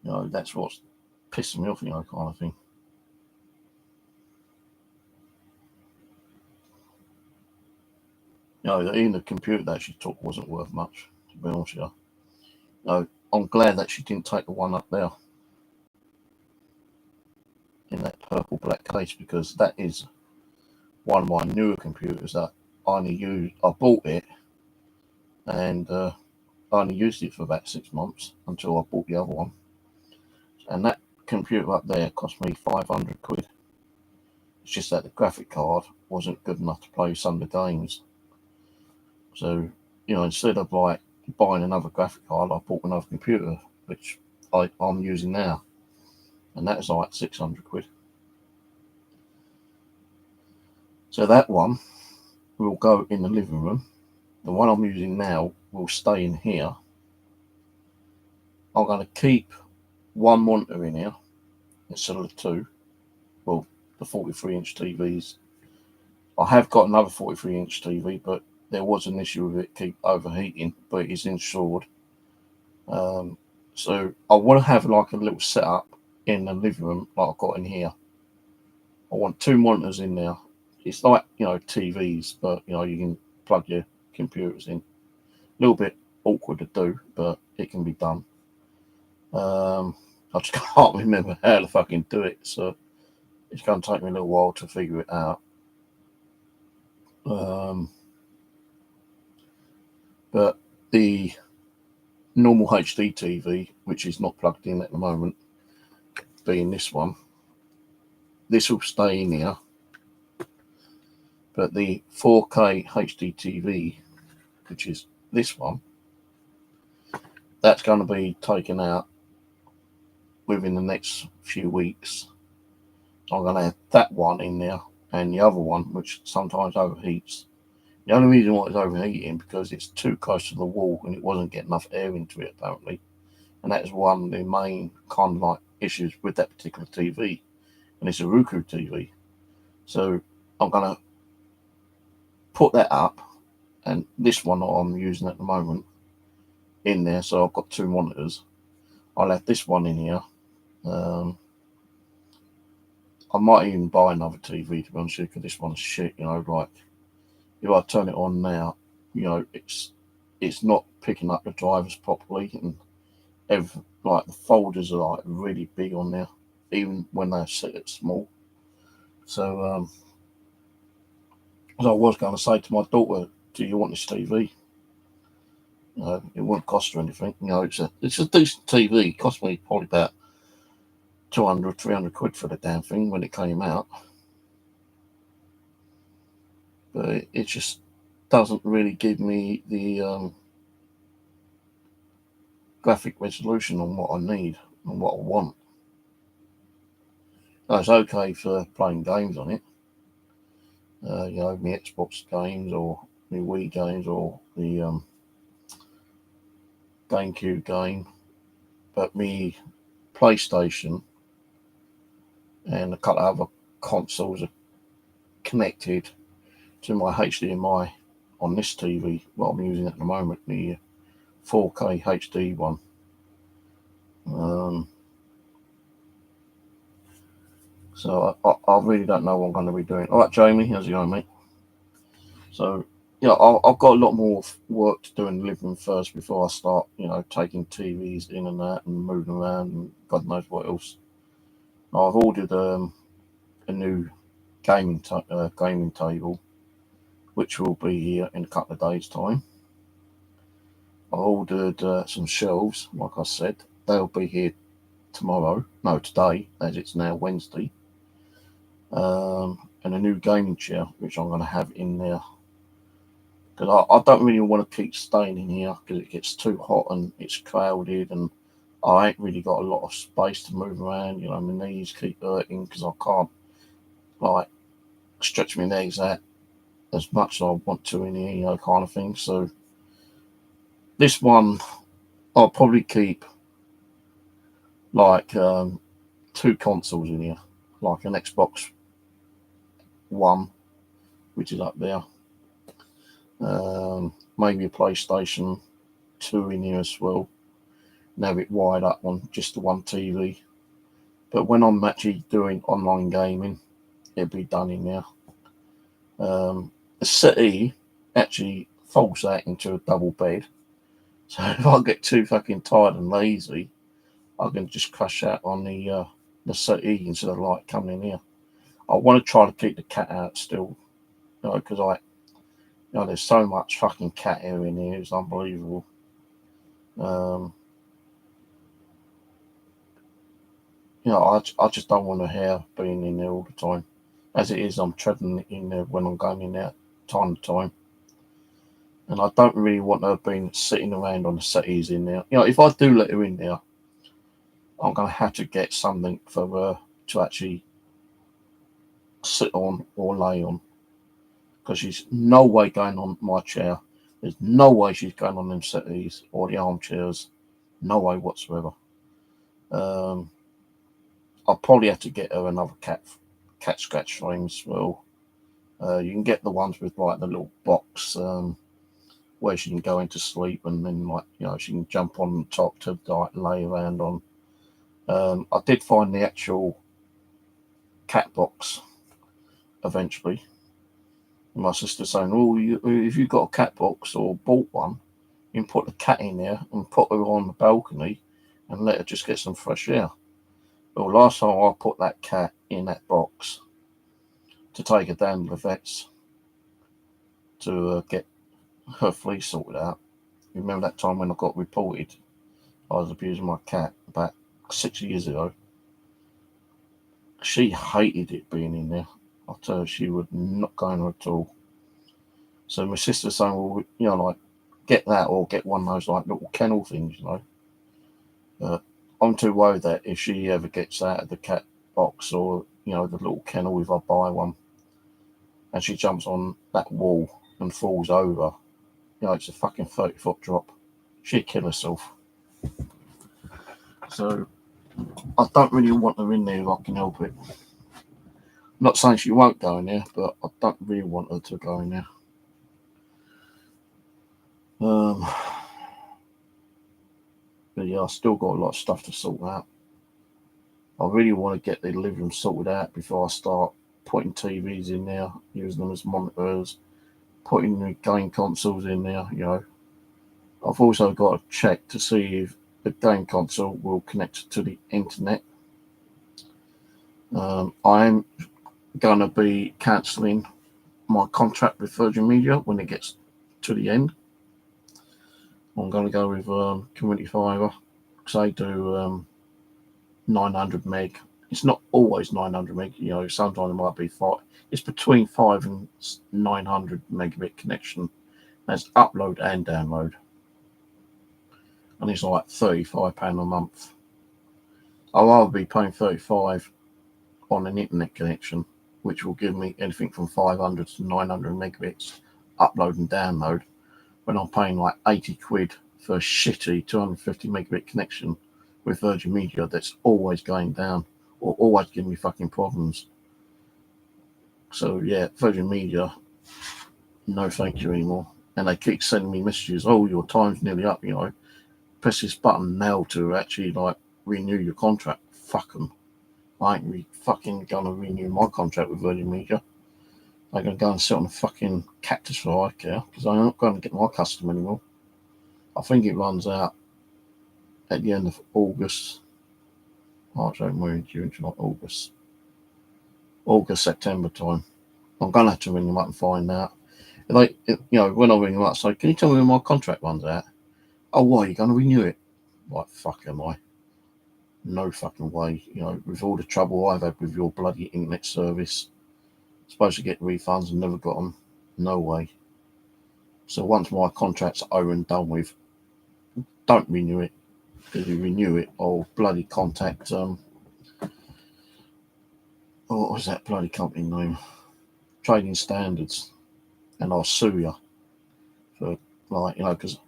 That's what's pissing me off, kind of thing. You know, even the computer that she took wasn't worth much, to be honest with you. You know, I'm glad that she didn't take the one up there in that purple black case, because that is one of my newer computers that I only used. I bought it and I only used it for about 6 months until I bought the other one. And that computer up there cost me 500 quid. It's just that the graphic card wasn't good enough to play some of the games. So, you know, instead of like buying another graphic card, I bought another computer, which I'm using now. And that's like 600 quid. So that one will go in the living room. The one I'm using now will stay in here. I'm going to keep one monitor in here instead of the two. Well, the 43-inch TVs. I have got another 43-inch TV, but there was an issue with it keep overheating, but it's insured. So I want to have like a little setup in the living room like I've got in here. I want 2 monitors in there. It's like, you know, TVs, but you know, you can plug your computers in. A little bit awkward to do, but it can be done. I just can't remember how to fucking do it, so it's going to take me a little while to figure it out. But the normal HD TV, which is not plugged in at the moment, being this one, this will stay in here. But the 4K HD TV, which is this one, that's going to be taken out within the next few weeks. I'm going to have that one in there and the other one, which sometimes overheats. The only reason why it's overheating because it's too close to the wall and it wasn't getting enough air into it apparently. And that is one of the main kind of like issues with that particular TV. And it's a Roku TV. So I'm going to put that up, and this one that I'm using at the moment in there. So I've got 2 monitors. I'll have this one in here. I might even buy another TV, to be honest with you, because this one's shit. You know, like if I turn it on now, you know, it's not picking up the drivers properly, and like the folders are like really big on there, even when they're set at small. So as I was going to say to my daughter, do you want this TV? It won't cost her anything. You know, it's a decent TV. It cost me probably about 200, 300 quid for the damn thing when it came out. But it just doesn't really give me the graphic resolution on what I need and what I want. Now, it's okay for playing games on it. You know, my Xbox games or my Wii games or the GameCube game. But me PlayStation and a couple of other consoles are connected to my HDMI on this TV, what I'm using at the moment, the 4K HD one. So I really don't know what I'm going to be doing. All right, Jamie, how's it going, mate? So, yeah, I've got a lot more work to do in the living room first before I start, you know, taking TVs in and out and moving around and God knows what else. Now, I've ordered a new gaming table, which will be here in a couple of days' time. I ordered some shelves, like I said. They'll be here today, as it's now Wednesday. And a new gaming chair, which I'm going to have in there. Because I don't really want to keep staying in here because it gets too hot and it's crowded and I ain't really got a lot of space to move around. You know, my knees keep hurting because I can't like stretch my legs out as much as I want to in here, you know, kind of thing. So this one I'll probably keep like 2 consoles in here, like an Xbox One, which is up there. Maybe a PlayStation 2 in here as well. And have it wired up on just the one TV. But when I'm actually doing online gaming, it'll be done in there. The settee actually folds that into a double bed. So if I get too fucking tired and lazy, I can just crash that on the settee instead of like coming in here. I want to try to keep the cat out still, because there's so much fucking cat hair in here. It's unbelievable. I just don't want the hair being in there all the time. As it is, I'm treading it in there when I'm going in there time to time. And I don't really want her being sitting around on the settees in there. If I do let her in there, I'm going to have to get something for her to actually sit on or lay on. Because she's no way going on my chair. There's no way she's going on them settees or the armchairs. No way whatsoever. I'll probably have to get her another cat scratch frame as well. You can get the ones with like the little box where she can go into sleep, and then she can jump on the top to like lay around on. I did find the actual cat box eventually. My sister saying, "Oh, if you got a cat box or bought one, you can put the cat in there and put her on the balcony and let her just get some fresh air." Well, last time I put that cat in that box to take her down to the vets to get her flea sorted out. You remember that time when I got reported I was abusing my cat about 6 years ago? She hated it being in there. I tell her, she would not go in there at all. So my sister's saying, well, like, get that or get one of those like little kennel things, I'm too worried that if she ever gets out of the cat box or, the little kennel, if I buy one, and she jumps on that wall and falls over, it's a fucking 30-foot drop. She'd kill herself. So I don't really want her in there if I can help it. I'm not saying she won't go in there, but I don't really want her to go in there. But yeah, I still got a lot of stuff to sort out. I really want to get the living room sorted out before I start putting TVs in there, using them as monitors, putting the game consoles in there, I've also got to check to see if the game console will connect to the internet. I'm going to be cancelling my contract with Virgin Media when it gets to the end. I'm going to go with Community Fibre because they do 900 meg. It's not always 900 meg, sometimes it might be 5. It's between 5 and 900 megabit connection. That's upload and download. And it's like £35 a month. I'll rather be paying £35 on an internet connection, which will give me anything from 500 to 900 megabits upload and download, when I'm paying like 80 quid for a shitty 250 megabit connection with Virgin Media that's always going down or always giving me fucking problems. So yeah, Virgin Media, no thank you anymore. And they keep sending me messages, oh, your time's nearly up, press this button now to actually like renew your contract. Fuck them. I ain't fucking gonna renew my contract with Virgin Media. I'm gonna go and sit on a fucking cactus for all I care, because I'm not going to get my custom anymore. I think it runs out at the end of August. March, April, May, June, July, August, September time. I'm gonna have to ring them up and find out. When I ring them up, say, can you tell me when my contract runs out? Oh, why, are you gonna renew it? Like, fuck am I? No fucking way. With all the trouble I've had with your bloody internet service, supposed to get refunds and never got them. No way. So once my contract's over and done with, don't renew it. If you renew it, I'll bloody contact what was that bloody company name? Trading Standards, and I'll sue you for because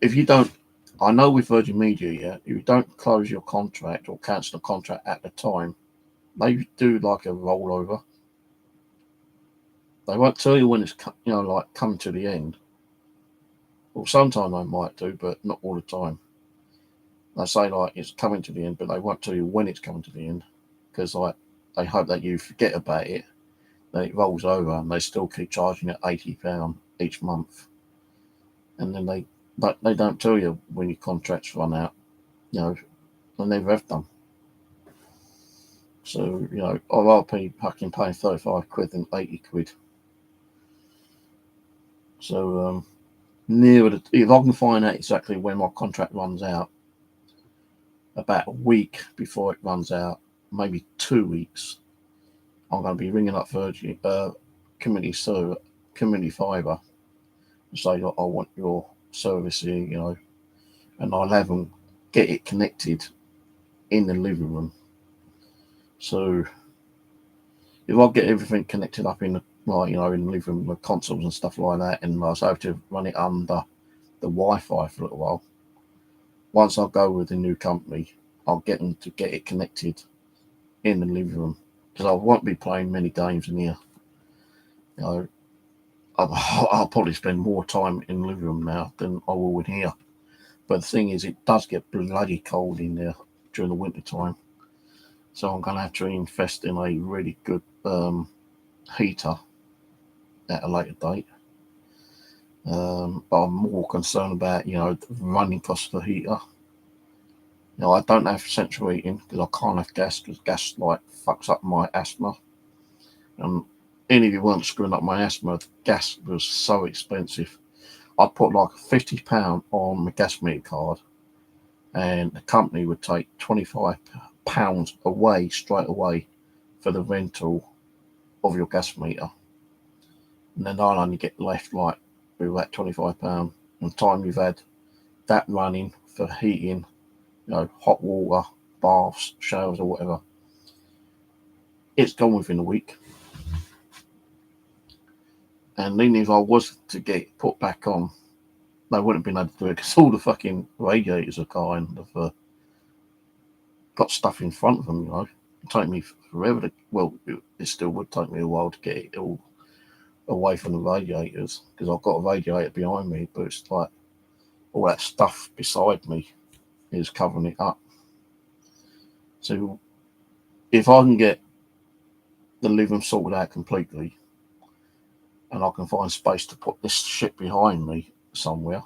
if you don't, I know with Virgin Media, if you don't close your contract or cancel the contract at the time, they do like a rollover. They won't tell you when it's like coming to the end. Well, sometimes they might do, but not all the time. They say like it's coming to the end, but they won't tell you when it's coming to the end, because like they hope that you forget about it, then it rolls over, and they still keep charging it £80 each month, and then they don't tell you when your contracts run out. You know, they never have done. So, you know, I'd rather be fucking paying 35 quid than 80 quid. So, if I can find out exactly when my contract runs out, about a week before it runs out, maybe 2 weeks, I'm going to be ringing up Virgin, community fibre, and say, look, I want your service here, you know, and I'll have them get it connected in the living room. So if I get everything connected up in the, like, you know, in the living room, the consoles and stuff like that, and I was able to run it under the Wi-Fi for a little while, once I go with the new company, I'll get them to get it connected in the living room, because I won't be playing many games in here. You know, I'll probably spend more time in the living room now than I will in here. But the thing is, it does get bloody cold in there during the winter time. So I'm going to have to invest in a really good heater at a later date. But I'm more concerned about, you know, the running cost of the heater. You know, I don't have central heating because I can't have gas, because gas like fucks up my asthma. And any of you weren't screwing up my asthma, gas was so expensive. I'd put like £50 on my gas meter card, and the company would take £25 away straight away for the rental of your gas meter. And then I'll only get left like with that £25. And the time you've had that running for heating, you know, hot water, baths, showers, or whatever, it's gone within a week. And even if I was to get it put back on, they wouldn't have been able to do it because all the fucking radiators are kind of got stuff in front of them, you know. It'd take me forever to, well, it still would take me a while to get it all away from the radiators, because I've got a radiator behind me, but it's like all that stuff beside me is covering it up. So if I can get the living room sorted out completely, and I can find space to put this shit behind me somewhere,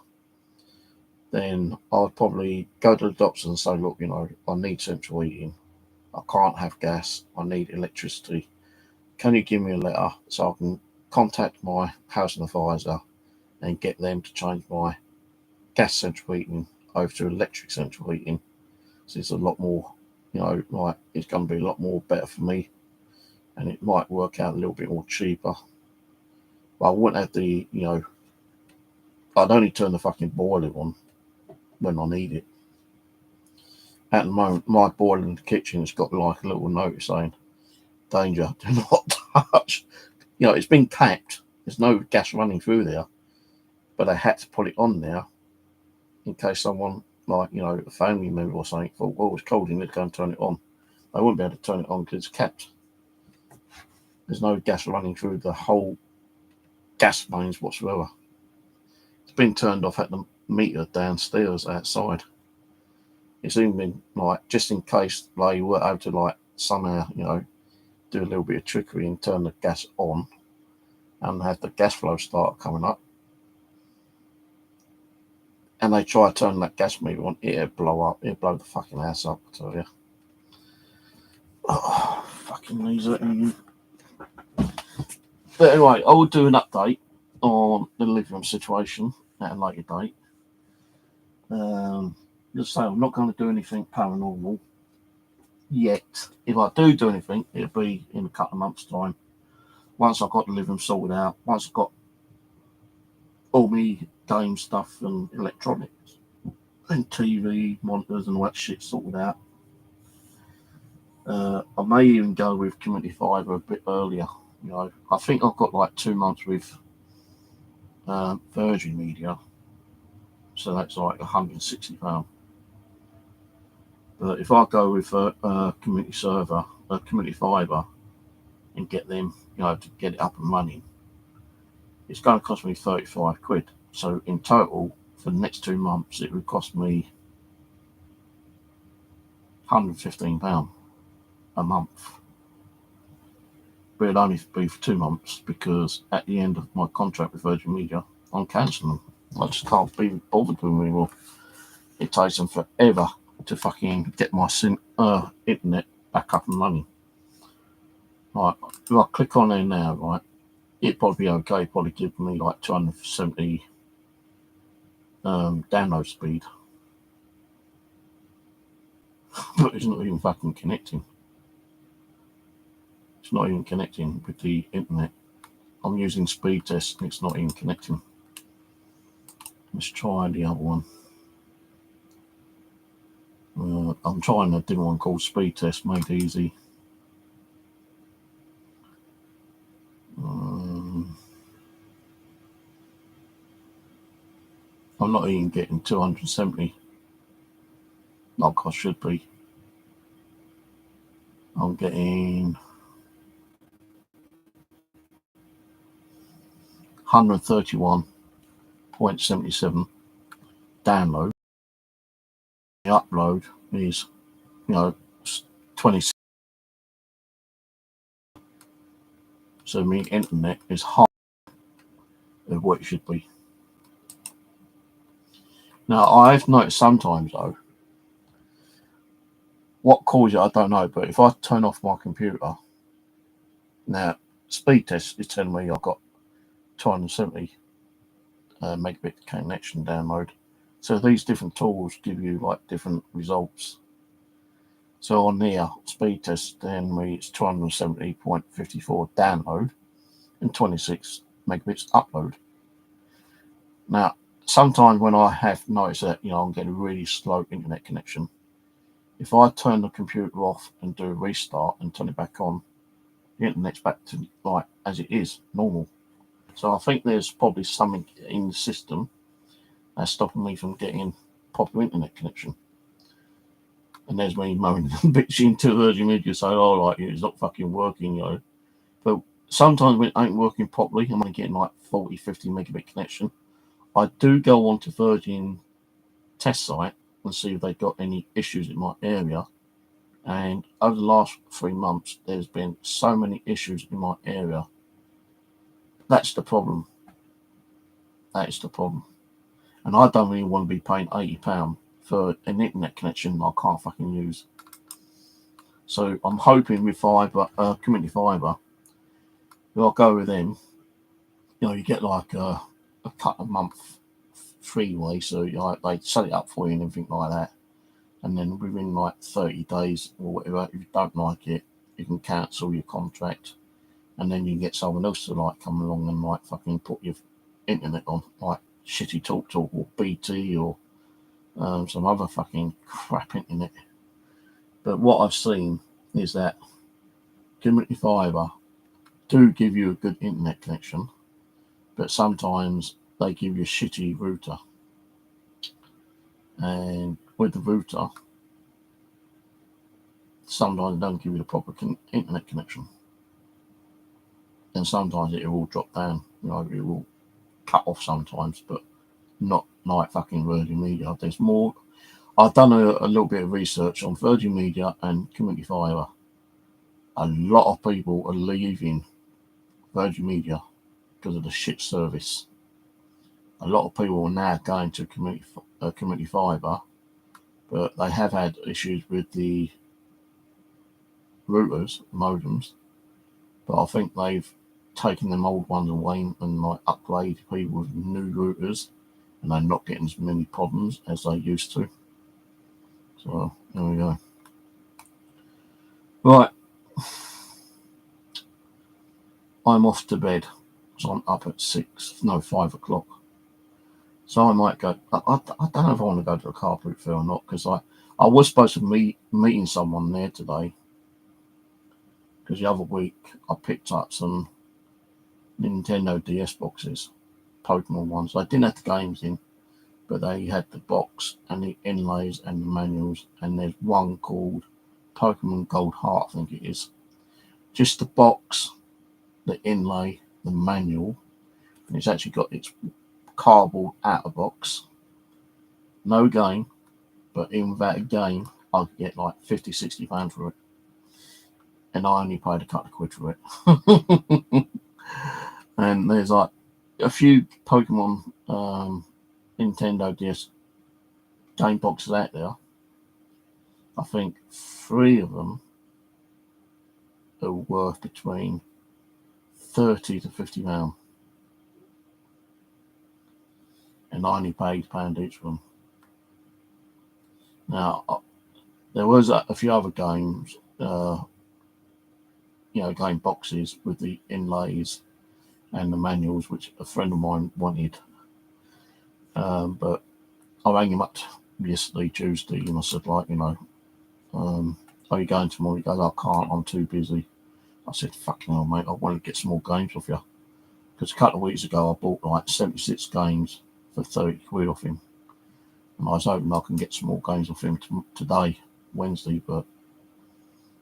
then I'd probably go to the doctors and say, look, you know, I need central heating. I can't have gas. I need electricity. Can you give me a letter so I can contact my housing advisor and get them to change my gas central heating over to electric central heating? So it's a lot more, you know, like it's going to be a lot more better for me, and it might work out a little bit more cheaper. But I wouldn't have the, you know, I'd only turn the fucking boiler on when I need it. At the moment, my boiler in the kitchen has got like a little note saying, danger, do not touch. You know, it's been capped. There's no gas running through there, but I had to put it on there in case someone, like, you know, a family member or something, thought, well, it's cold in there, go and turn it on. They wouldn't be able to turn it on because it's capped. There's no gas running through the whole gas mains whatsoever. It's been turned off at the meter downstairs outside. It's even been like, just in case they were able to like somehow, you know, do a little bit of trickery and turn the gas on and have the gas flow start coming up, and they try to turn that gas meter on, it'll blow up. It'll blow the fucking house up, I tell you. Oh, fucking knees hurting. But anyway, I will do an update on the living room situation at a later date. Just say I'm not going to do anything paranormal yet. If I do anything, it'll be in a couple of months' time. Once I've got the living room sorted out, once I've got all my game stuff and electronics and TV, monitors and all that shit sorted out, I may even go with community fibre a bit earlier. You know, I think I've got like 2 months with Virgin Media, so that's like £160. But if I go with community server, community fibre, and get them, you know, to get it up and running, it's going to cost me 35 quid. So in total, for the next 2 months, it would cost me £115 a month. but it'll only be for 2 months because at the end of my contract with Virgin Media, I'm cancelling them. I just can't be bothered with them anymore. It takes them forever to fucking get my internet back up and running. Right, if I click on there now, right, it'd probably be okay, probably give me like 270 download speed. But it's not even fucking connecting. It's not even connecting with the internet. I'm using speed test and it's not even connecting. Let's try the other one. I'm trying a different one called speed test, made easy. I'm not even getting 270 like I should be. I'm getting 131.77 download. The upload is, 26. So my internet is half of what it should be. Now I've noticed sometimes though, what causes it I don't know, but if I turn off my computer, now speed test is telling me I've got 270 megabit connection download. So these different tools give you like different results. So on there, speed test then it's 270.54 download and 26 megabits upload. Now, sometimes when I have noticed that, I'm getting a really slow internet connection, if I turn the computer off and do a restart and turn it back on, the internet's back to like as it is, normal. So I think there's probably something in the system that's stopping me from getting proper internet connection. And there's me moaning and bitching to Virgin Media saying, oh, like, it's not fucking working, But sometimes when it ain't working properly, I'm only getting like 40, 50 megabit connection. I do go on to Virgin test site and see if they've got any issues in my area. And over the last 3 months, there's been so many issues in my area. That's the problem. That is the problem. And I don't really want to be paying £80 for an internet connection I can't fucking use. So I'm hoping with fibre, community fibre, if I go with them, you get like a cut a month freeway. So they set it up for you and everything like that. And then within like 30 days or whatever, if you don't like it, you can cancel your contract. And then you can get someone else to like come along and like fucking put your internet on, like shitty TalkTalk or BT or some other fucking crap internet. But what I've seen is that community fibre do give you a good internet connection, but sometimes they give you a shitty router. And with the router, sometimes they don't give you the proper internet connection. And sometimes it will drop down, it will cut off sometimes, but not like fucking Virgin Media. There's more. I've done a little bit of research on Virgin Media and community fibre. A lot of people are leaving Virgin Media because of the shit service. A lot of people are now going to community fibre, but they have had issues with the routers, modems. But I think they've taken them old ones away and like upgrade people with new routers, and they're not getting as many problems as they used to. So there we go. Right, I'm off to bed. So I'm up at 5 o'clock. So I might go. I don't know if I want to go to a car boot fair or not, because I was supposed to be meeting someone there today. Because the other week I picked up some Nintendo DS boxes, Pokemon ones. I didn't have the games in, but they had the box and the inlays and the manuals. And there's one called Pokemon Gold Heart, I think it is. Just the box, the inlay, the manual, and it's actually got its cardboard out of box. No game, but even without a game, I could get like £50, £60 for it. and I only paid a couple of quid for it. And there's like a few Pokemon Nintendo DS game boxes out there. I think 3 of them are worth between £30 to £50, and I only paid £1 each of them. Now, there was a few other games, game boxes with the inlays and the manuals, which a friend of mine wanted. But I rang him up yesterday, Tuesday, and I said, like, are you going tomorrow? He goes, I can't, I'm too busy. I said, fucking hell, mate, I want to get some more games off you. Because a couple of weeks ago, I bought like 76 games for 30 quid off him. And I was hoping I can get some more games off him today, Wednesday, but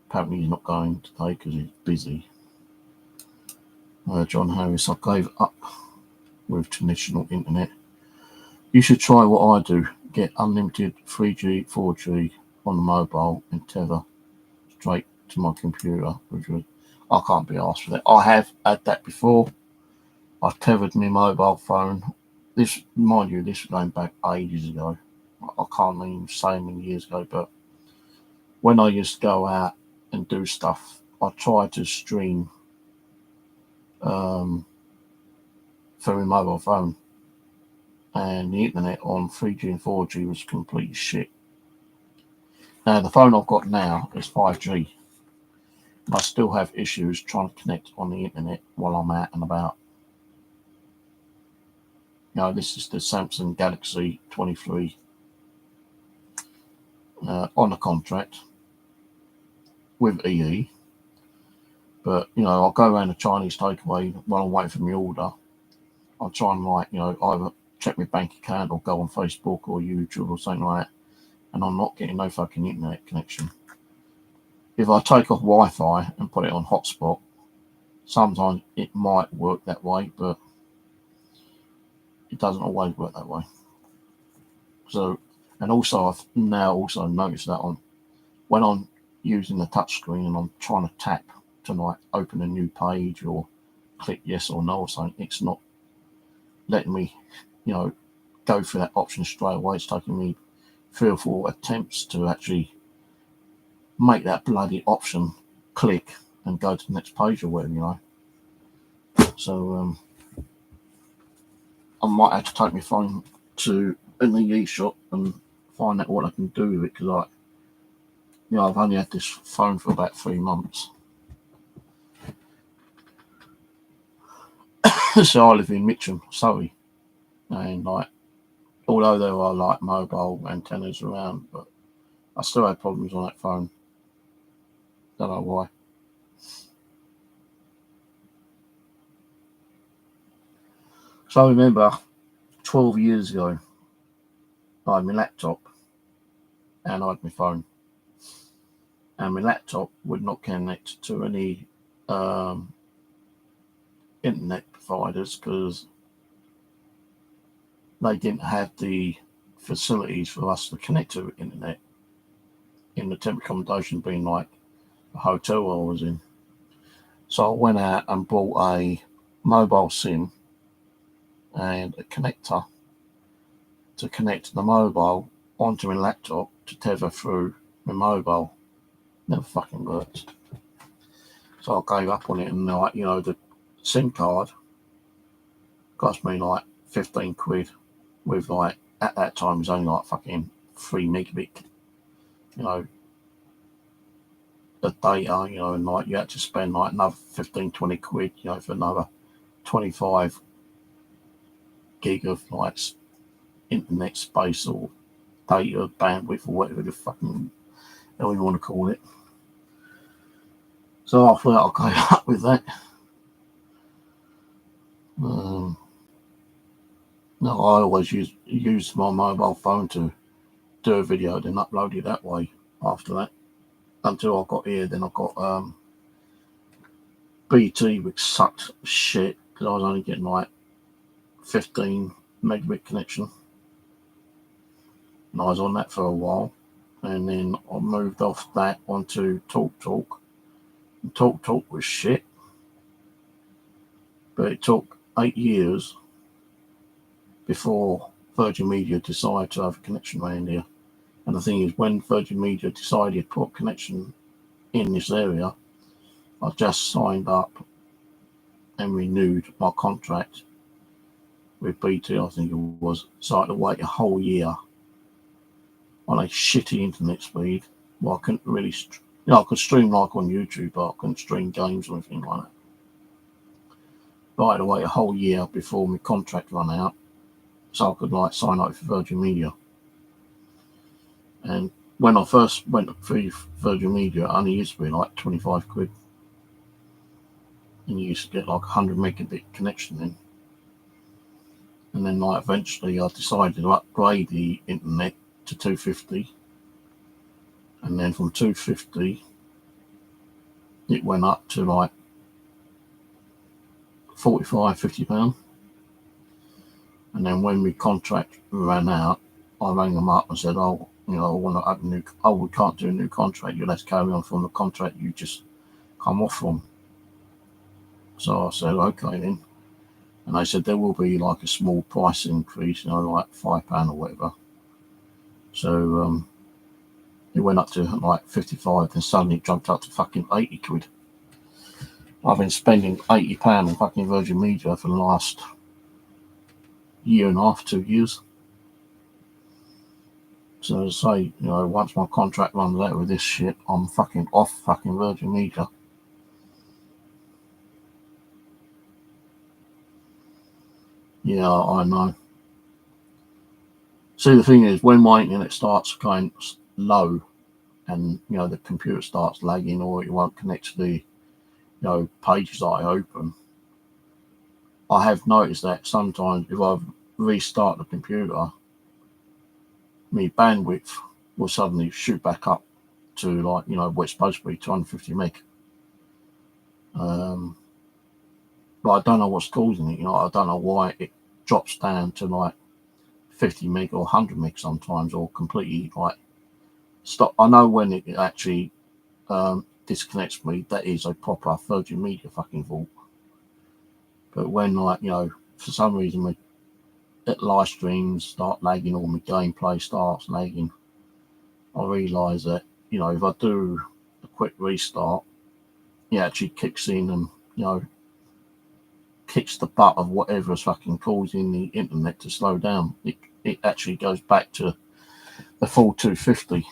apparently he's not going today because he's busy. John Harris, I gave up with traditional internet. You should try what I do. Get unlimited 3G, 4G on the mobile and tether straight to my computer. I can't be asked for that. I have had that before. I've tethered my mobile phone. This, mind you, this was going back ages ago. I can't even say how many years ago, but when I used to go out and do stuff, I tried to stream through my mobile phone, and the internet on 3G and 4G was complete shit. Now, the phone I've got now is 5G. I still have issues trying to connect on the internet while I'm out and about. This is the Samsung Galaxy 23 on a contract with EE. But, I'll go around a Chinese takeaway while I'm waiting for my order. I'll try and, either check my bank account or go on Facebook or YouTube or something like that. And I'm not getting no fucking internet connection. If I take off Wi-Fi and put it on hotspot, sometimes it might work that way, but it doesn't always work that way. So, and also I've now also noticed that when I'm using the touchscreen and I'm trying to tap to open a new page or click yes or no or something, it's not letting me, go for that option straight away. It's taking me 3 or 4 attempts to actually make that bloody option click and go to the next page or whatever, So I might have to take my phone to an EE shop and find out what I can do with it, because I've only had this phone for about 3 months. So I live in Mitcham, Surrey, and although there are mobile antennas around, but I still have problems on that phone. Don't know why. So I remember 12 years ago, I had my laptop and I had my phone, and my laptop would not connect to any internet providers because they didn't have the facilities for us to connect to the internet in the temporary accommodation, being like a hotel I was in. So I went out and bought a mobile SIM and a connector to connect the mobile onto my laptop to tether through my mobile. Never fucking worked. So I gave up on it, and the SIM card cost me 15 quid with at that time it was only fucking 3 megabit, the data, and you had to spend another 15, 20 quid, for another 25 gig of internet space or data bandwidth or whatever the fucking hell you want to call it. So I thought I'll go up with that. No, I always use my mobile phone to do a video, then upload it that way after that. Until I got here, then I got BT, which sucked shit because I was only getting 15 megabit connection. And I was on that for a while, and then I moved off that onto TalkTalk, Talk was shit. But it took 8 years before Virgin Media decided to have a connection around here. And the thing is, when Virgin Media decided to put connection in this area, I just signed up and renewed my contract with BT, I think it was. So I had to wait a whole year on a shitty internet speed. Well, I couldn't really, I could stream like on YouTube, but I couldn't stream games or anything like that. But I had to wait a whole year before my contract ran out, so I could like sign up for Virgin Media. And when I first went through Virgin Media, it only used to be like 25 quid. And you used to get like 100 megabit connection in. And then like eventually I decided to upgrade the internet to 250. And then from 250, it went up to like 45, 50 pounds. And then when my contract ran out, I rang them up and said, oh, I want to open new, we can't do a new contract. You'll have to carry on from the contract you just come off from. So I said, okay then. And they said there will be like a small price increase, like £5 or whatever. So it went up to like 55, then suddenly it jumped up to fucking 80 quid. I've been spending £80 on fucking Virgin Media for the last year and a half, 2 years. So as I say, once my contract runs out with this shit, I'm fucking off fucking Virgin Media. Yeah, I know. See, the thing is, when my internet starts going low and, the computer starts lagging or it won't connect to the, pages that I open, I have noticed that sometimes if I restart the computer, my bandwidth will suddenly shoot back up to like, what it's supposed to be, 250 meg. But I don't know what's causing it. I don't know why it drops down to like 50 meg or 100 meg sometimes, or completely like stop. I know when it actually disconnects me, that is a proper Virgin Media fucking fault. But when like, for some reason my live streams start lagging or my gameplay starts lagging, I realise that, if I do a quick restart, it actually kicks in and, kicks the butt of whatever is fucking causing the internet to slow down. It actually goes back to the full 250.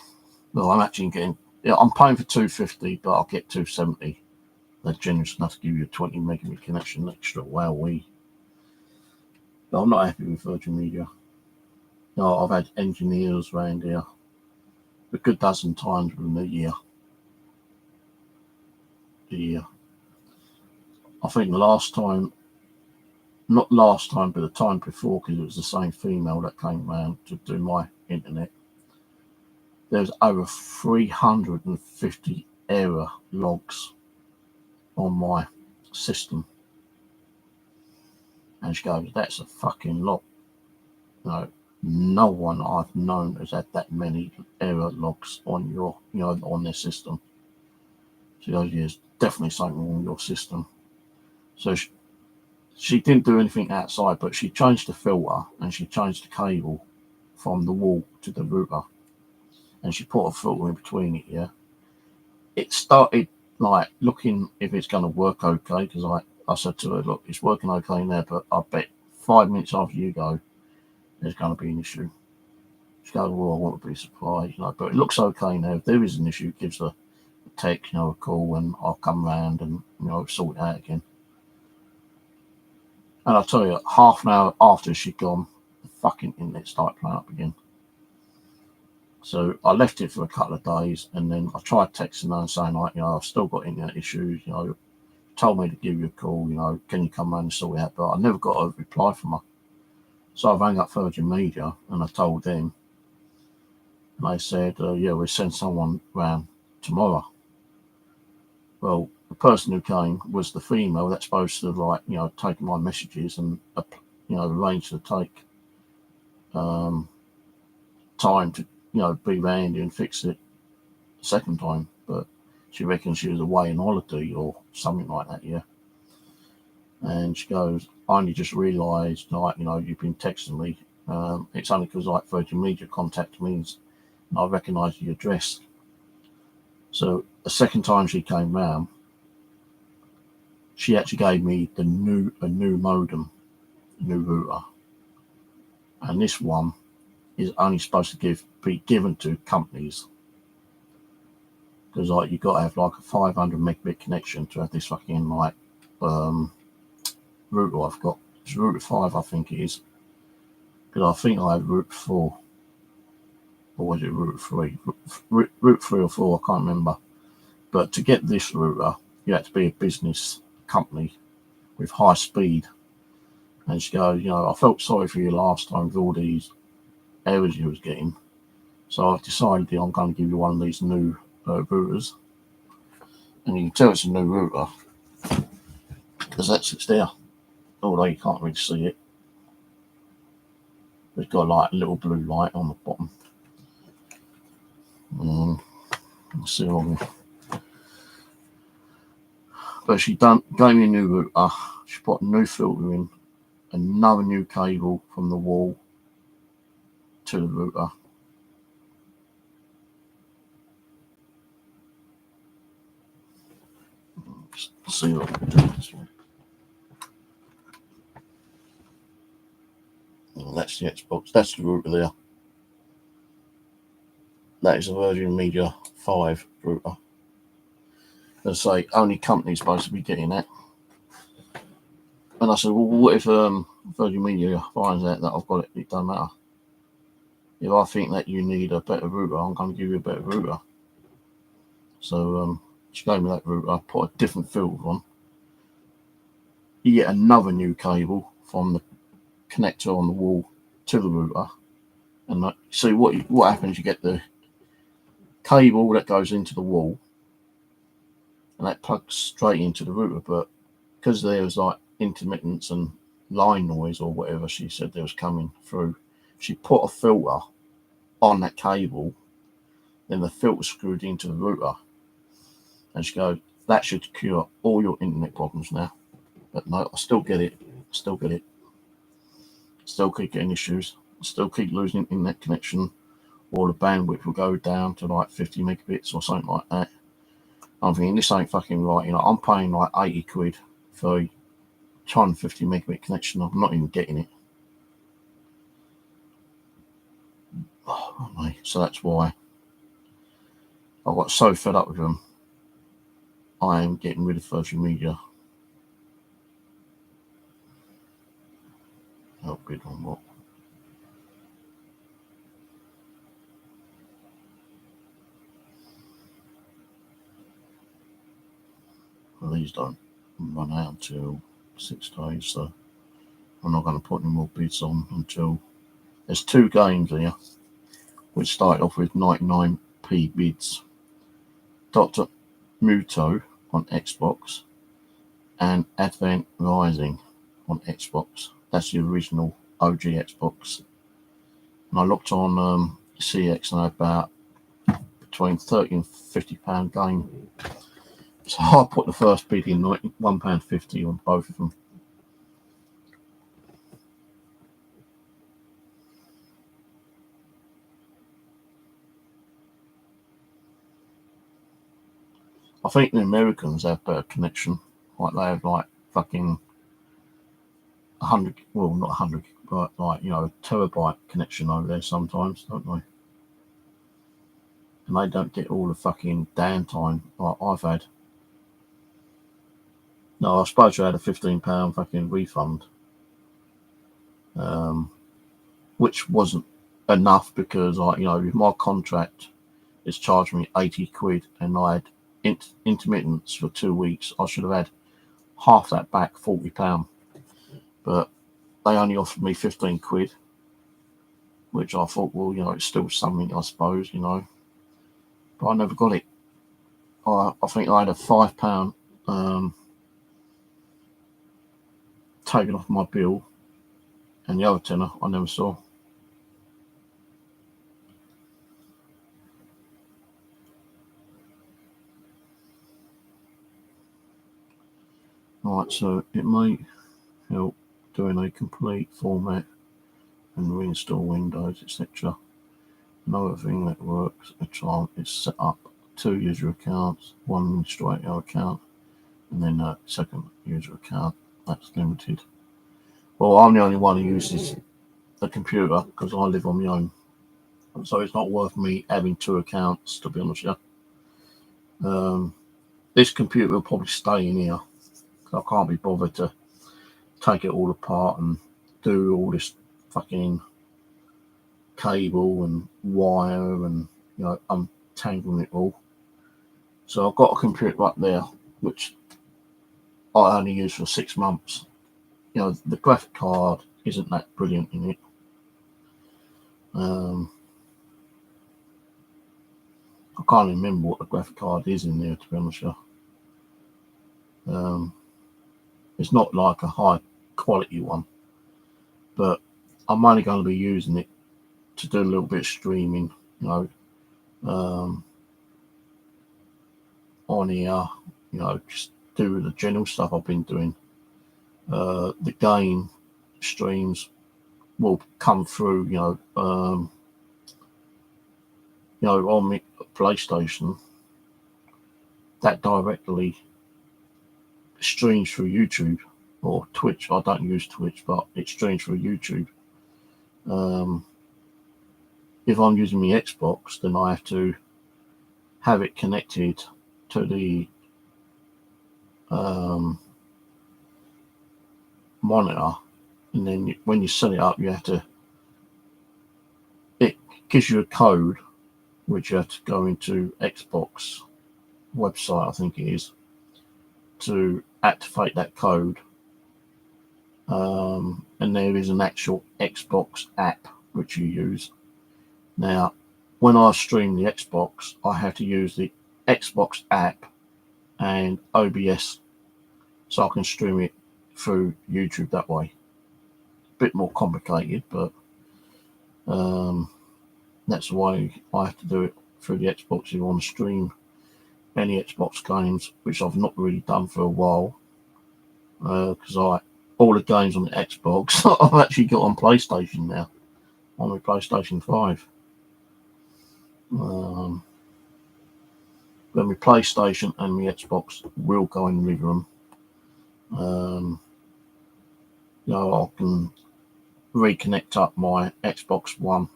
Well, I'm actually getting, I'm paying for 250, but I'll get 270. They're generous enough to give you a 20 megabit connection extra. Wowee. But I'm not happy with Virgin Media. I've had engineers around here a good dozen times within a year. I think the last time, not last time, but the time before, because it was the same female that came around to do my internet, there's over 350 error logs on my system. And she goes, that's a fucking lot. No one I've known has had that many error logs on your, on their system. She goes, yeah, there's definitely something wrong with your system. So she didn't do anything outside, but she changed the filter and she changed the cable from the wall to the router. And she put a filter in between it, yeah. It started like looking if it's going to work okay, because I said to her, look, it's working okay now, but I bet 5 minutes after you go, there's going to be an issue. She goes, well, I won't be surprised, but it looks okay now. If there is an issue, it gives a tech, a call, and I'll come round and, sort it out again. And I'll tell you, half an hour after she'd gone, the fucking internet started playing up again. So I left it for a couple of days, and then I tried texting her and saying, like, I've still got internet issues, told me to give you a call, can you come round and sort it out? But I never got a reply from her. So I rang up Virgin Media and I told them, and they said, yeah, we'll send someone round tomorrow. Well, the person who came was the female that's supposed to, like, take my messages and, arrange to take time to, be round and fix it the second time. But She reckons she was away on holiday or something like that, yeah. And she goes, I only just realised, like, you've been texting me. It's only because, like, Virgin Media contacted me and I recognised the address. So the second time she came round, she actually gave me a new modem, a new router. And this one is only supposed to be given to companies. Because, like, you've got to have, like, a 500 megabit connection to have this fucking, like, router I've got. It's router 5, I think it is. Because I think I had router 4. Or was it router 3? Router 3 or 4, I can't remember. But to get this router, you had to be a business company with high speed. And she goes, I felt sorry for you last time with all these errors you was getting. So I've decided I'm going to give you one of these new routers. And you can tell it's a new router because it's there. Although you can't really see it. It's got like a little blue light on the bottom. Let's see what But she gave me a new router. She put a new filter in, another new cable from the wall to the router. Let's see what we can do this one. Well, that's the Xbox. That's the router there. That is a Virgin Media 5 router. As I say, only company's supposed to be getting that. And I said, well, what if Virgin Media finds out that I've got it? It doesn't matter. If I think that you need a better router, I'm going to give you a better router. So she gave me that router. I put a different filter on. You get another new cable from the connector on the wall to the router. And see what happens, you get the cable that goes into the wall and that plugs straight into the router, but because there was like intermittence and line noise or whatever she said there was coming through, she put a filter on that cable, then the filter screwed into the router, and she goes, that should cure all your internet problems now. But no, I still get it, still keep getting issues, I still keep losing internet connection, or the bandwidth will go down to like 50 megabits or something like that. I'm thinking, this ain't fucking right. I'm paying like 80 quid for a 250 megabit connection. I'm not even getting it. Oh, so that's why I got so fed up with them. I am getting rid of Virgin Media. Oh, good on what? Well, these don't run out until 6 days, so I'm not going to put any more bids on until there's 2 games here, which started off with 99p bids. Dr. Muto on Xbox and Advent Rising on Xbox. That's the original OG Xbox. And I looked on CX and about between £30 and £50 game. So I put the first bid in £1.50 on both of them. I think the Americans have better connection. Like they have like fucking 100, well not 100, but like, a terabyte connection over there sometimes, don't they? And they don't get all the fucking downtime like I've had. No, I suppose I had a £15 fucking refund, which wasn't enough because with my contract, it's charged me 80 quid and I had intermittence for 2 weeks. I should have had half that back, £40. But they only offered me 15 quid, which I thought, well, it's still something, I suppose, but I never got it. I think I had a £5 taken off my bill, and the other tenner I never saw. Right, so it may help doing a complete format and reinstall Windows, etc. Another thing that works at a time is set up 2 user accounts, one administrator account, and then a second user account. That's limited. Well, I'm the only one who uses the computer because I live on my own, so it's not worth me having 2 accounts, to be honest with you. This computer will probably stay in here. I can't be bothered to take it all apart and do all this fucking cable and wire and untangling it all. So I've got a computer up there which I only use for 6 months. The graphic card isn't that brilliant in it. I can't remember what the graphic card is in there, to be honest with you. It's not like a high quality one, but I'm only going to be using it to do a little bit of streaming, on here, just do the general stuff I've been doing. The game streams will come through, on my PlayStation. That directly streams through YouTube or Twitch. I don't use Twitch, but it streams through YouTube. If I'm using my Xbox, then I have to have it connected to the monitor, and then when you set it up, it gives you a code which you have to go into Xbox website, I think it is, to activate that code. And there is an actual Xbox app which you use. Now, when I stream the Xbox, I have to use the Xbox app and OBS, so I can stream it through YouTube that way. A bit more complicated, but that's the way I have to do it through the Xbox if I want to stream any Xbox games, which I've not really done for a while, because all the games on the Xbox I've actually got on PlayStation now, on my PlayStation 5. Then my PlayStation and my Xbox will go in the living room. I can reconnect up my Xbox One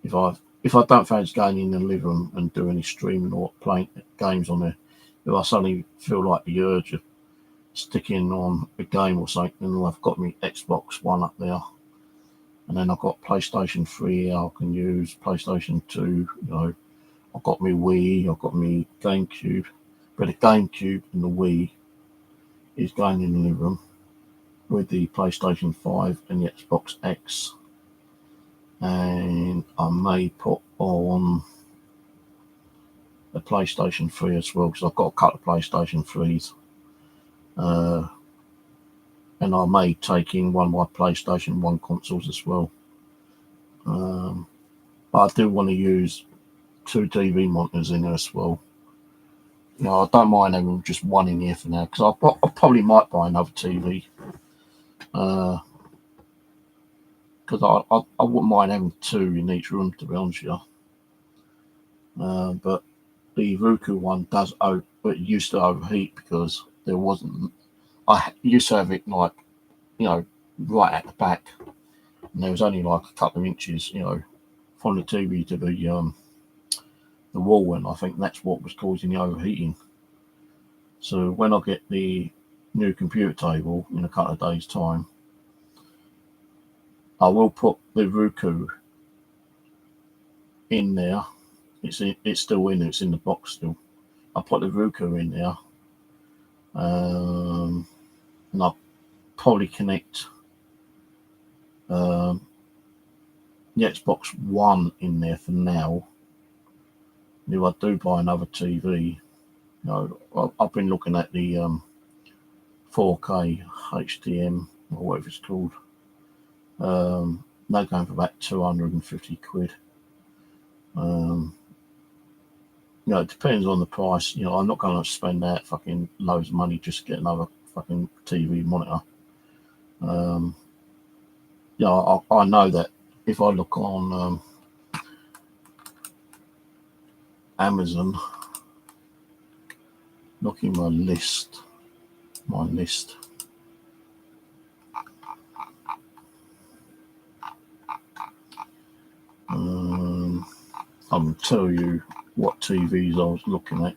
if I don't fancy going in the living room and do any streaming or playing games on there. If I suddenly feel like the urge of sticking on a game or something, then I've got my Xbox One up there, and then I've got PlayStation 3 I can use, PlayStation 2, I've got my Wii, I've got my GameCube, but the GameCube and the Wii is going in the living room with the PlayStation 5 and the Xbox X. And I may put on the PlayStation 3 as well, because I've got a couple of PlayStation 3s. And I may take in one of my PlayStation 1 consoles as well. But I do want to use 2 TV monitors in there as well. I don't mind having just one in here for now, because I probably might buy another TV. Because I wouldn't mind having 2 in each room, to be honest with you. But the Roku one it used to overheat because there wasn't. I used to have it right at the back, and there was only like a couple of inches, from the TV to the wall, and I think that's what was causing the overheating. So when I get the new computer table in a couple of days' time, I will put the Roku in there. It's still in there. It's in the box still. I'll put the Roku in there, and I'll probably connect the Xbox One in there for now. If I do buy another TV, I've been looking at the 4K HDM or whatever it's called. They're going for about 250 quid. It depends on the price. I'm not going to spend that fucking loads of money just to get another fucking TV monitor. Yeah, I know that if I look on Amazon, look in my list, I can tell you what TVs I was looking at.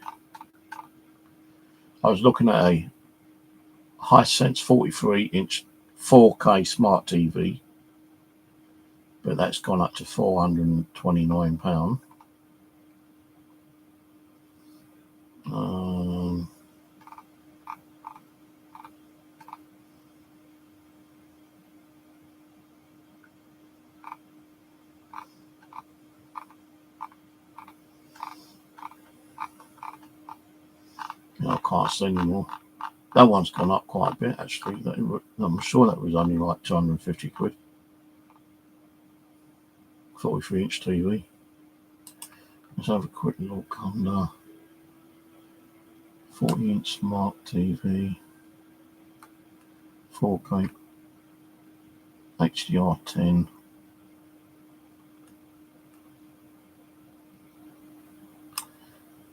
I was looking at a Hisense 43-inch 4K smart TV, but that's gone up to £429. I can't see anymore. That one's gone up quite a bit, actually. I'm sure that was only like 250 quid. 43-inch TV. Let's have a quick look on 40-inch smart TV, 4K, HDR10.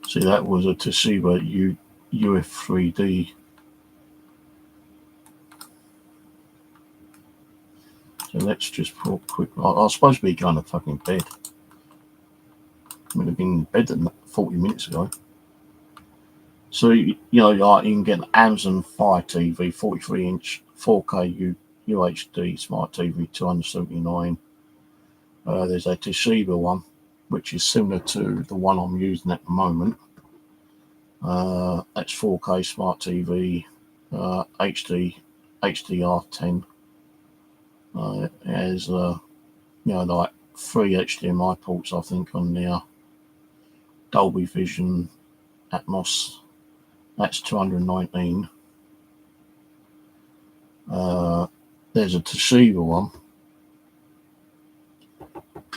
See, that was a Toshiba UF3D. So let's just put a quick. I was supposed to be going to fucking bed. I would have been in bed 40 minutes ago. So, you know, like you can get an Amazon Fire TV, 43-inch 4K UHD smart TV, 279. There's a Toshiba one, which is similar to the one I'm using at the moment. That's 4K smart TV, HDR10. It has, you know, like 3 HDMI ports, I think, on there. Dolby Vision, Atmos. That's 219. There's a Toshiba one.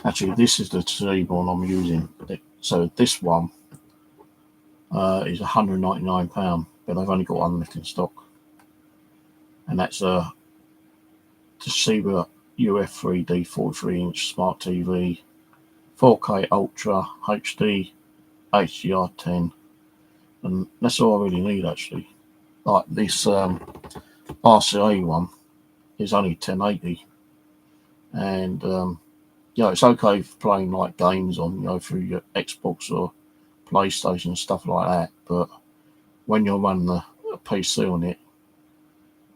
Actually, this is the Toshiba one I'm using. So this one is £199, but I've only got one left in stock. And that's a Toshiba UF3D 43-inch smart TV, 4K Ultra HD, HDR10. And that's all I really need, actually. Like this RCA one is only 1080, and you know, it's okay for playing like games on, you know, through your Xbox or PlayStation, stuff like that. But when you're running a PC on it,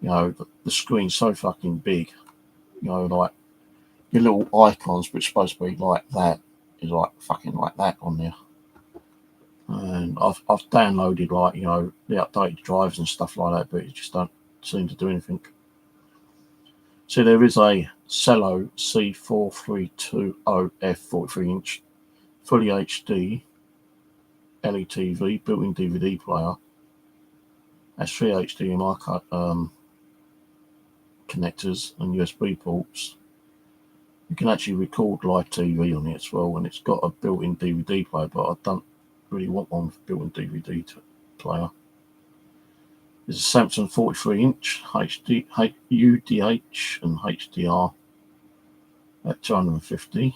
you know, the screen's so fucking big. You know, like your little icons, which are supposed to be like that, is like fucking like that on there. And I've downloaded, like, you know, the updated drives and stuff like that, but it just don't seem to do anything. So there is a Cello C4320F 43-inch fully HD LED TV built-in DVD player. Has 3 HDMI connectors and USB ports. You can actually record live TV on it as well, and it's got a built-in DVD player, but I don't really want one with built-in DVD player. There's a Samsung 43-inch HD, UDH and HDR at 250.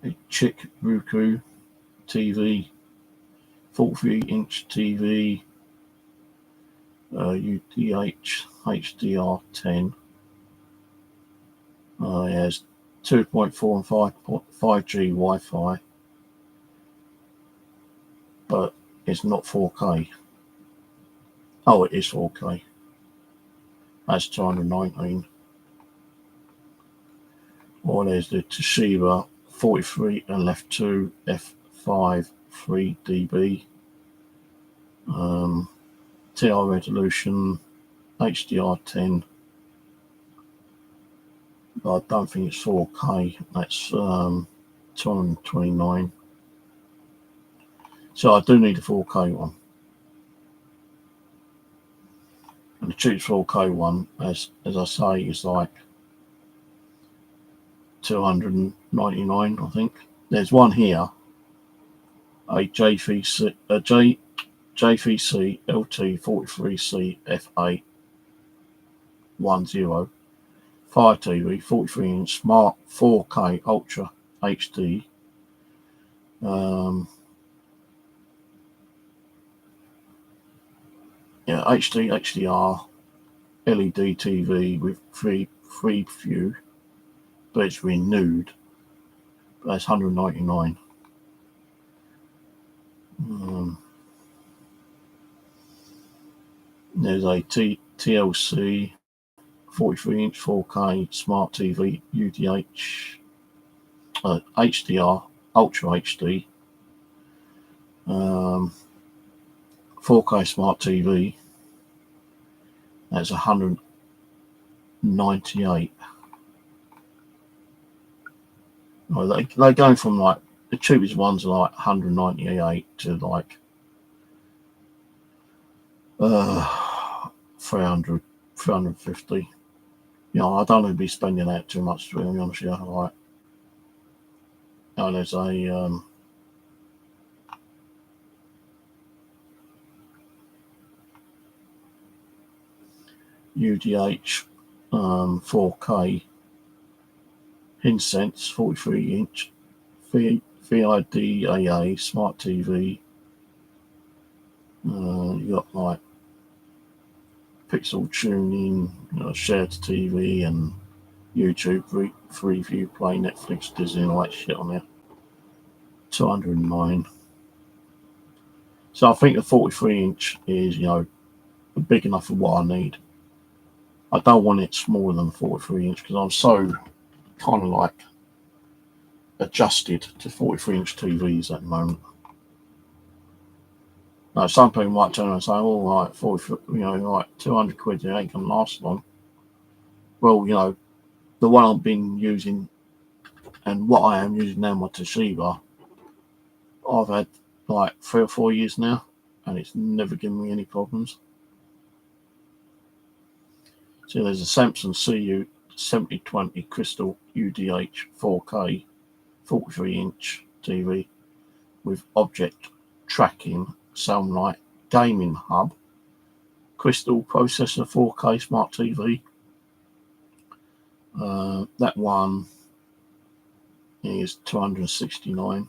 A Chick Roku TV, 43-inch TV, UDH HDR10. It has 2.4 and 5G Wi-Fi, but it's not 4K. Oh, it is 4K. That's 219. Or there's the Toshiba 43 and left 2 F5 3dB. TR resolution, HDR10. But I don't think it's 4K. That's 229. So I do need a 4K one. And the cheapest 4K one, as I say, is like 299, I think. There's one here, a JVC JVC LT43C FA10 Fire TV 43-inch Smart 4K Ultra HD. HD HDR LED TV with free view, but it's renewed. That's $199. There's a TLC 43-inch 4K Smart TV UDH HDR Ultra HD 4K Smart TV. That's $198. Well, they're going from like the cheapest ones are like $198 to like 300, 350. You know, I don't want to be spending that too much, to be honest with you. Like, you know, there's a UDH 4K Hisense 43-inch VIDAA Smart TV. You got like pixel tuning, shared TV and YouTube, free view, play, Netflix, Disney, and all that shit on there. $209. So I think the 43-inch is, big enough for what I need. I don't want it smaller than 43-inch because I'm so kind of like adjusted to 43-inch TVs at the moment. Now, some people might turn around and say, "Oh, like 40, like 200 quid, it ain't gonna last long." Well, the one I've been using and what I am using now, my Toshiba, I've had like 3 or 4 years now, and it's never given me any problems. So there's a Samsung CU7020 Crystal UDH 4K 43-inch TV with object tracking, sunlight, gaming hub, Crystal processor 4K smart TV. That one is $269.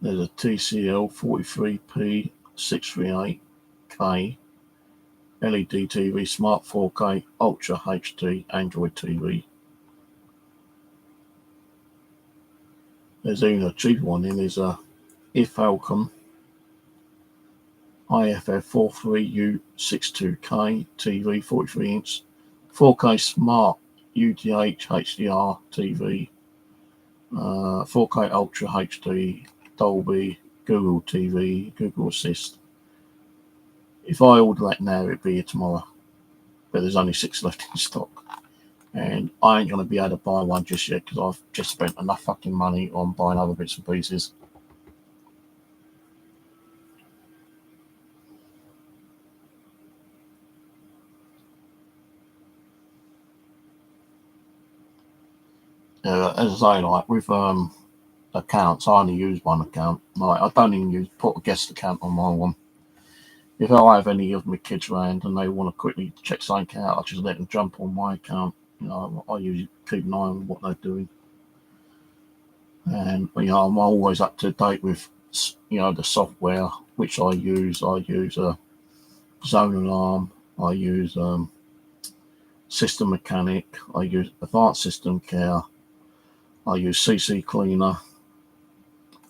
There's a TCL 43P 638K LED TV Smart 4K Ultra HD Android TV. There's even a cheaper one in. There's a Falcon IFF43U62K TV 43-inch 4K Smart UDH HDR TV 4K Ultra HD Dolby Google TV Google Assist. If I order that now, it'd be here tomorrow, but there's only 6 left in stock, and I ain't going to be able to buy one just yet because I've just spent enough fucking money on buying other bits and pieces. As I say, like with accounts, I only use one account. Like I don't even put a guest account on my one. If I have any of my kids around and they want to quickly check something out, I just let them jump on my account. I usually keep an eye on what they're doing, and I'm always up to date with the software which I use. I use Zone Alarm. I use System Mechanic. I use Advanced System Care. I use CC Cleaner,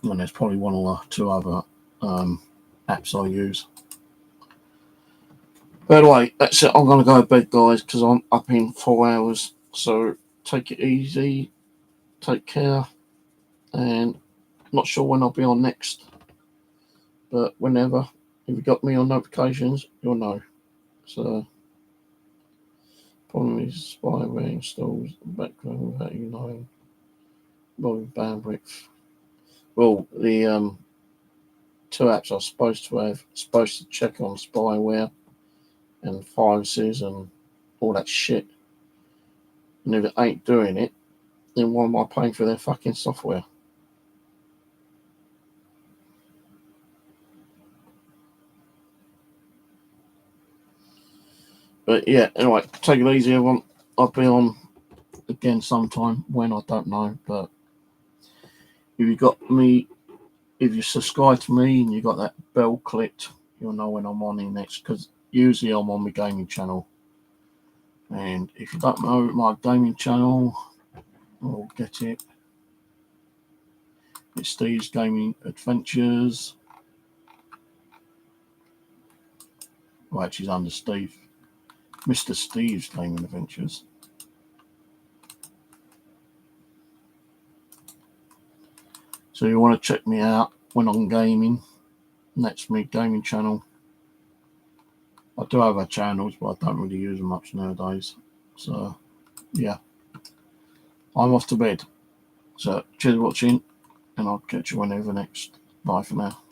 and there's probably one or two other apps I use. By the way, that's it. I'm going to go to bed, guys, because I'm up in 4 hours. So take it easy, take care, and not sure when I'll be on next, but whenever. If you got me on notifications, you'll know. So, problem is spyware installs background without you knowing. Low bandwidth. Well, the 2 apps I'm supposed to check on spyware and viruses and all that shit. And if it ain't doing it, then why am I paying for their fucking software? But yeah, anyway, take it easy, everyone. I'll be on again sometime, when I don't know. But if you got me, if you subscribe to me and you got that bell clicked, you'll know when I'm on here next, because usually I'm on my gaming channel. And if you don't know my gaming channel, I'll get it. It's Steve's Gaming Adventures. Well, actually, it's under Steve. Mr. Steve's Gaming Adventures. So you want to check me out when I'm gaming. That's my gaming channel. I do have other channels, but I don't really use them much nowadays. So, yeah. I'm off to bed. So, cheers for watching, and I'll catch you whenever next. Bye for now.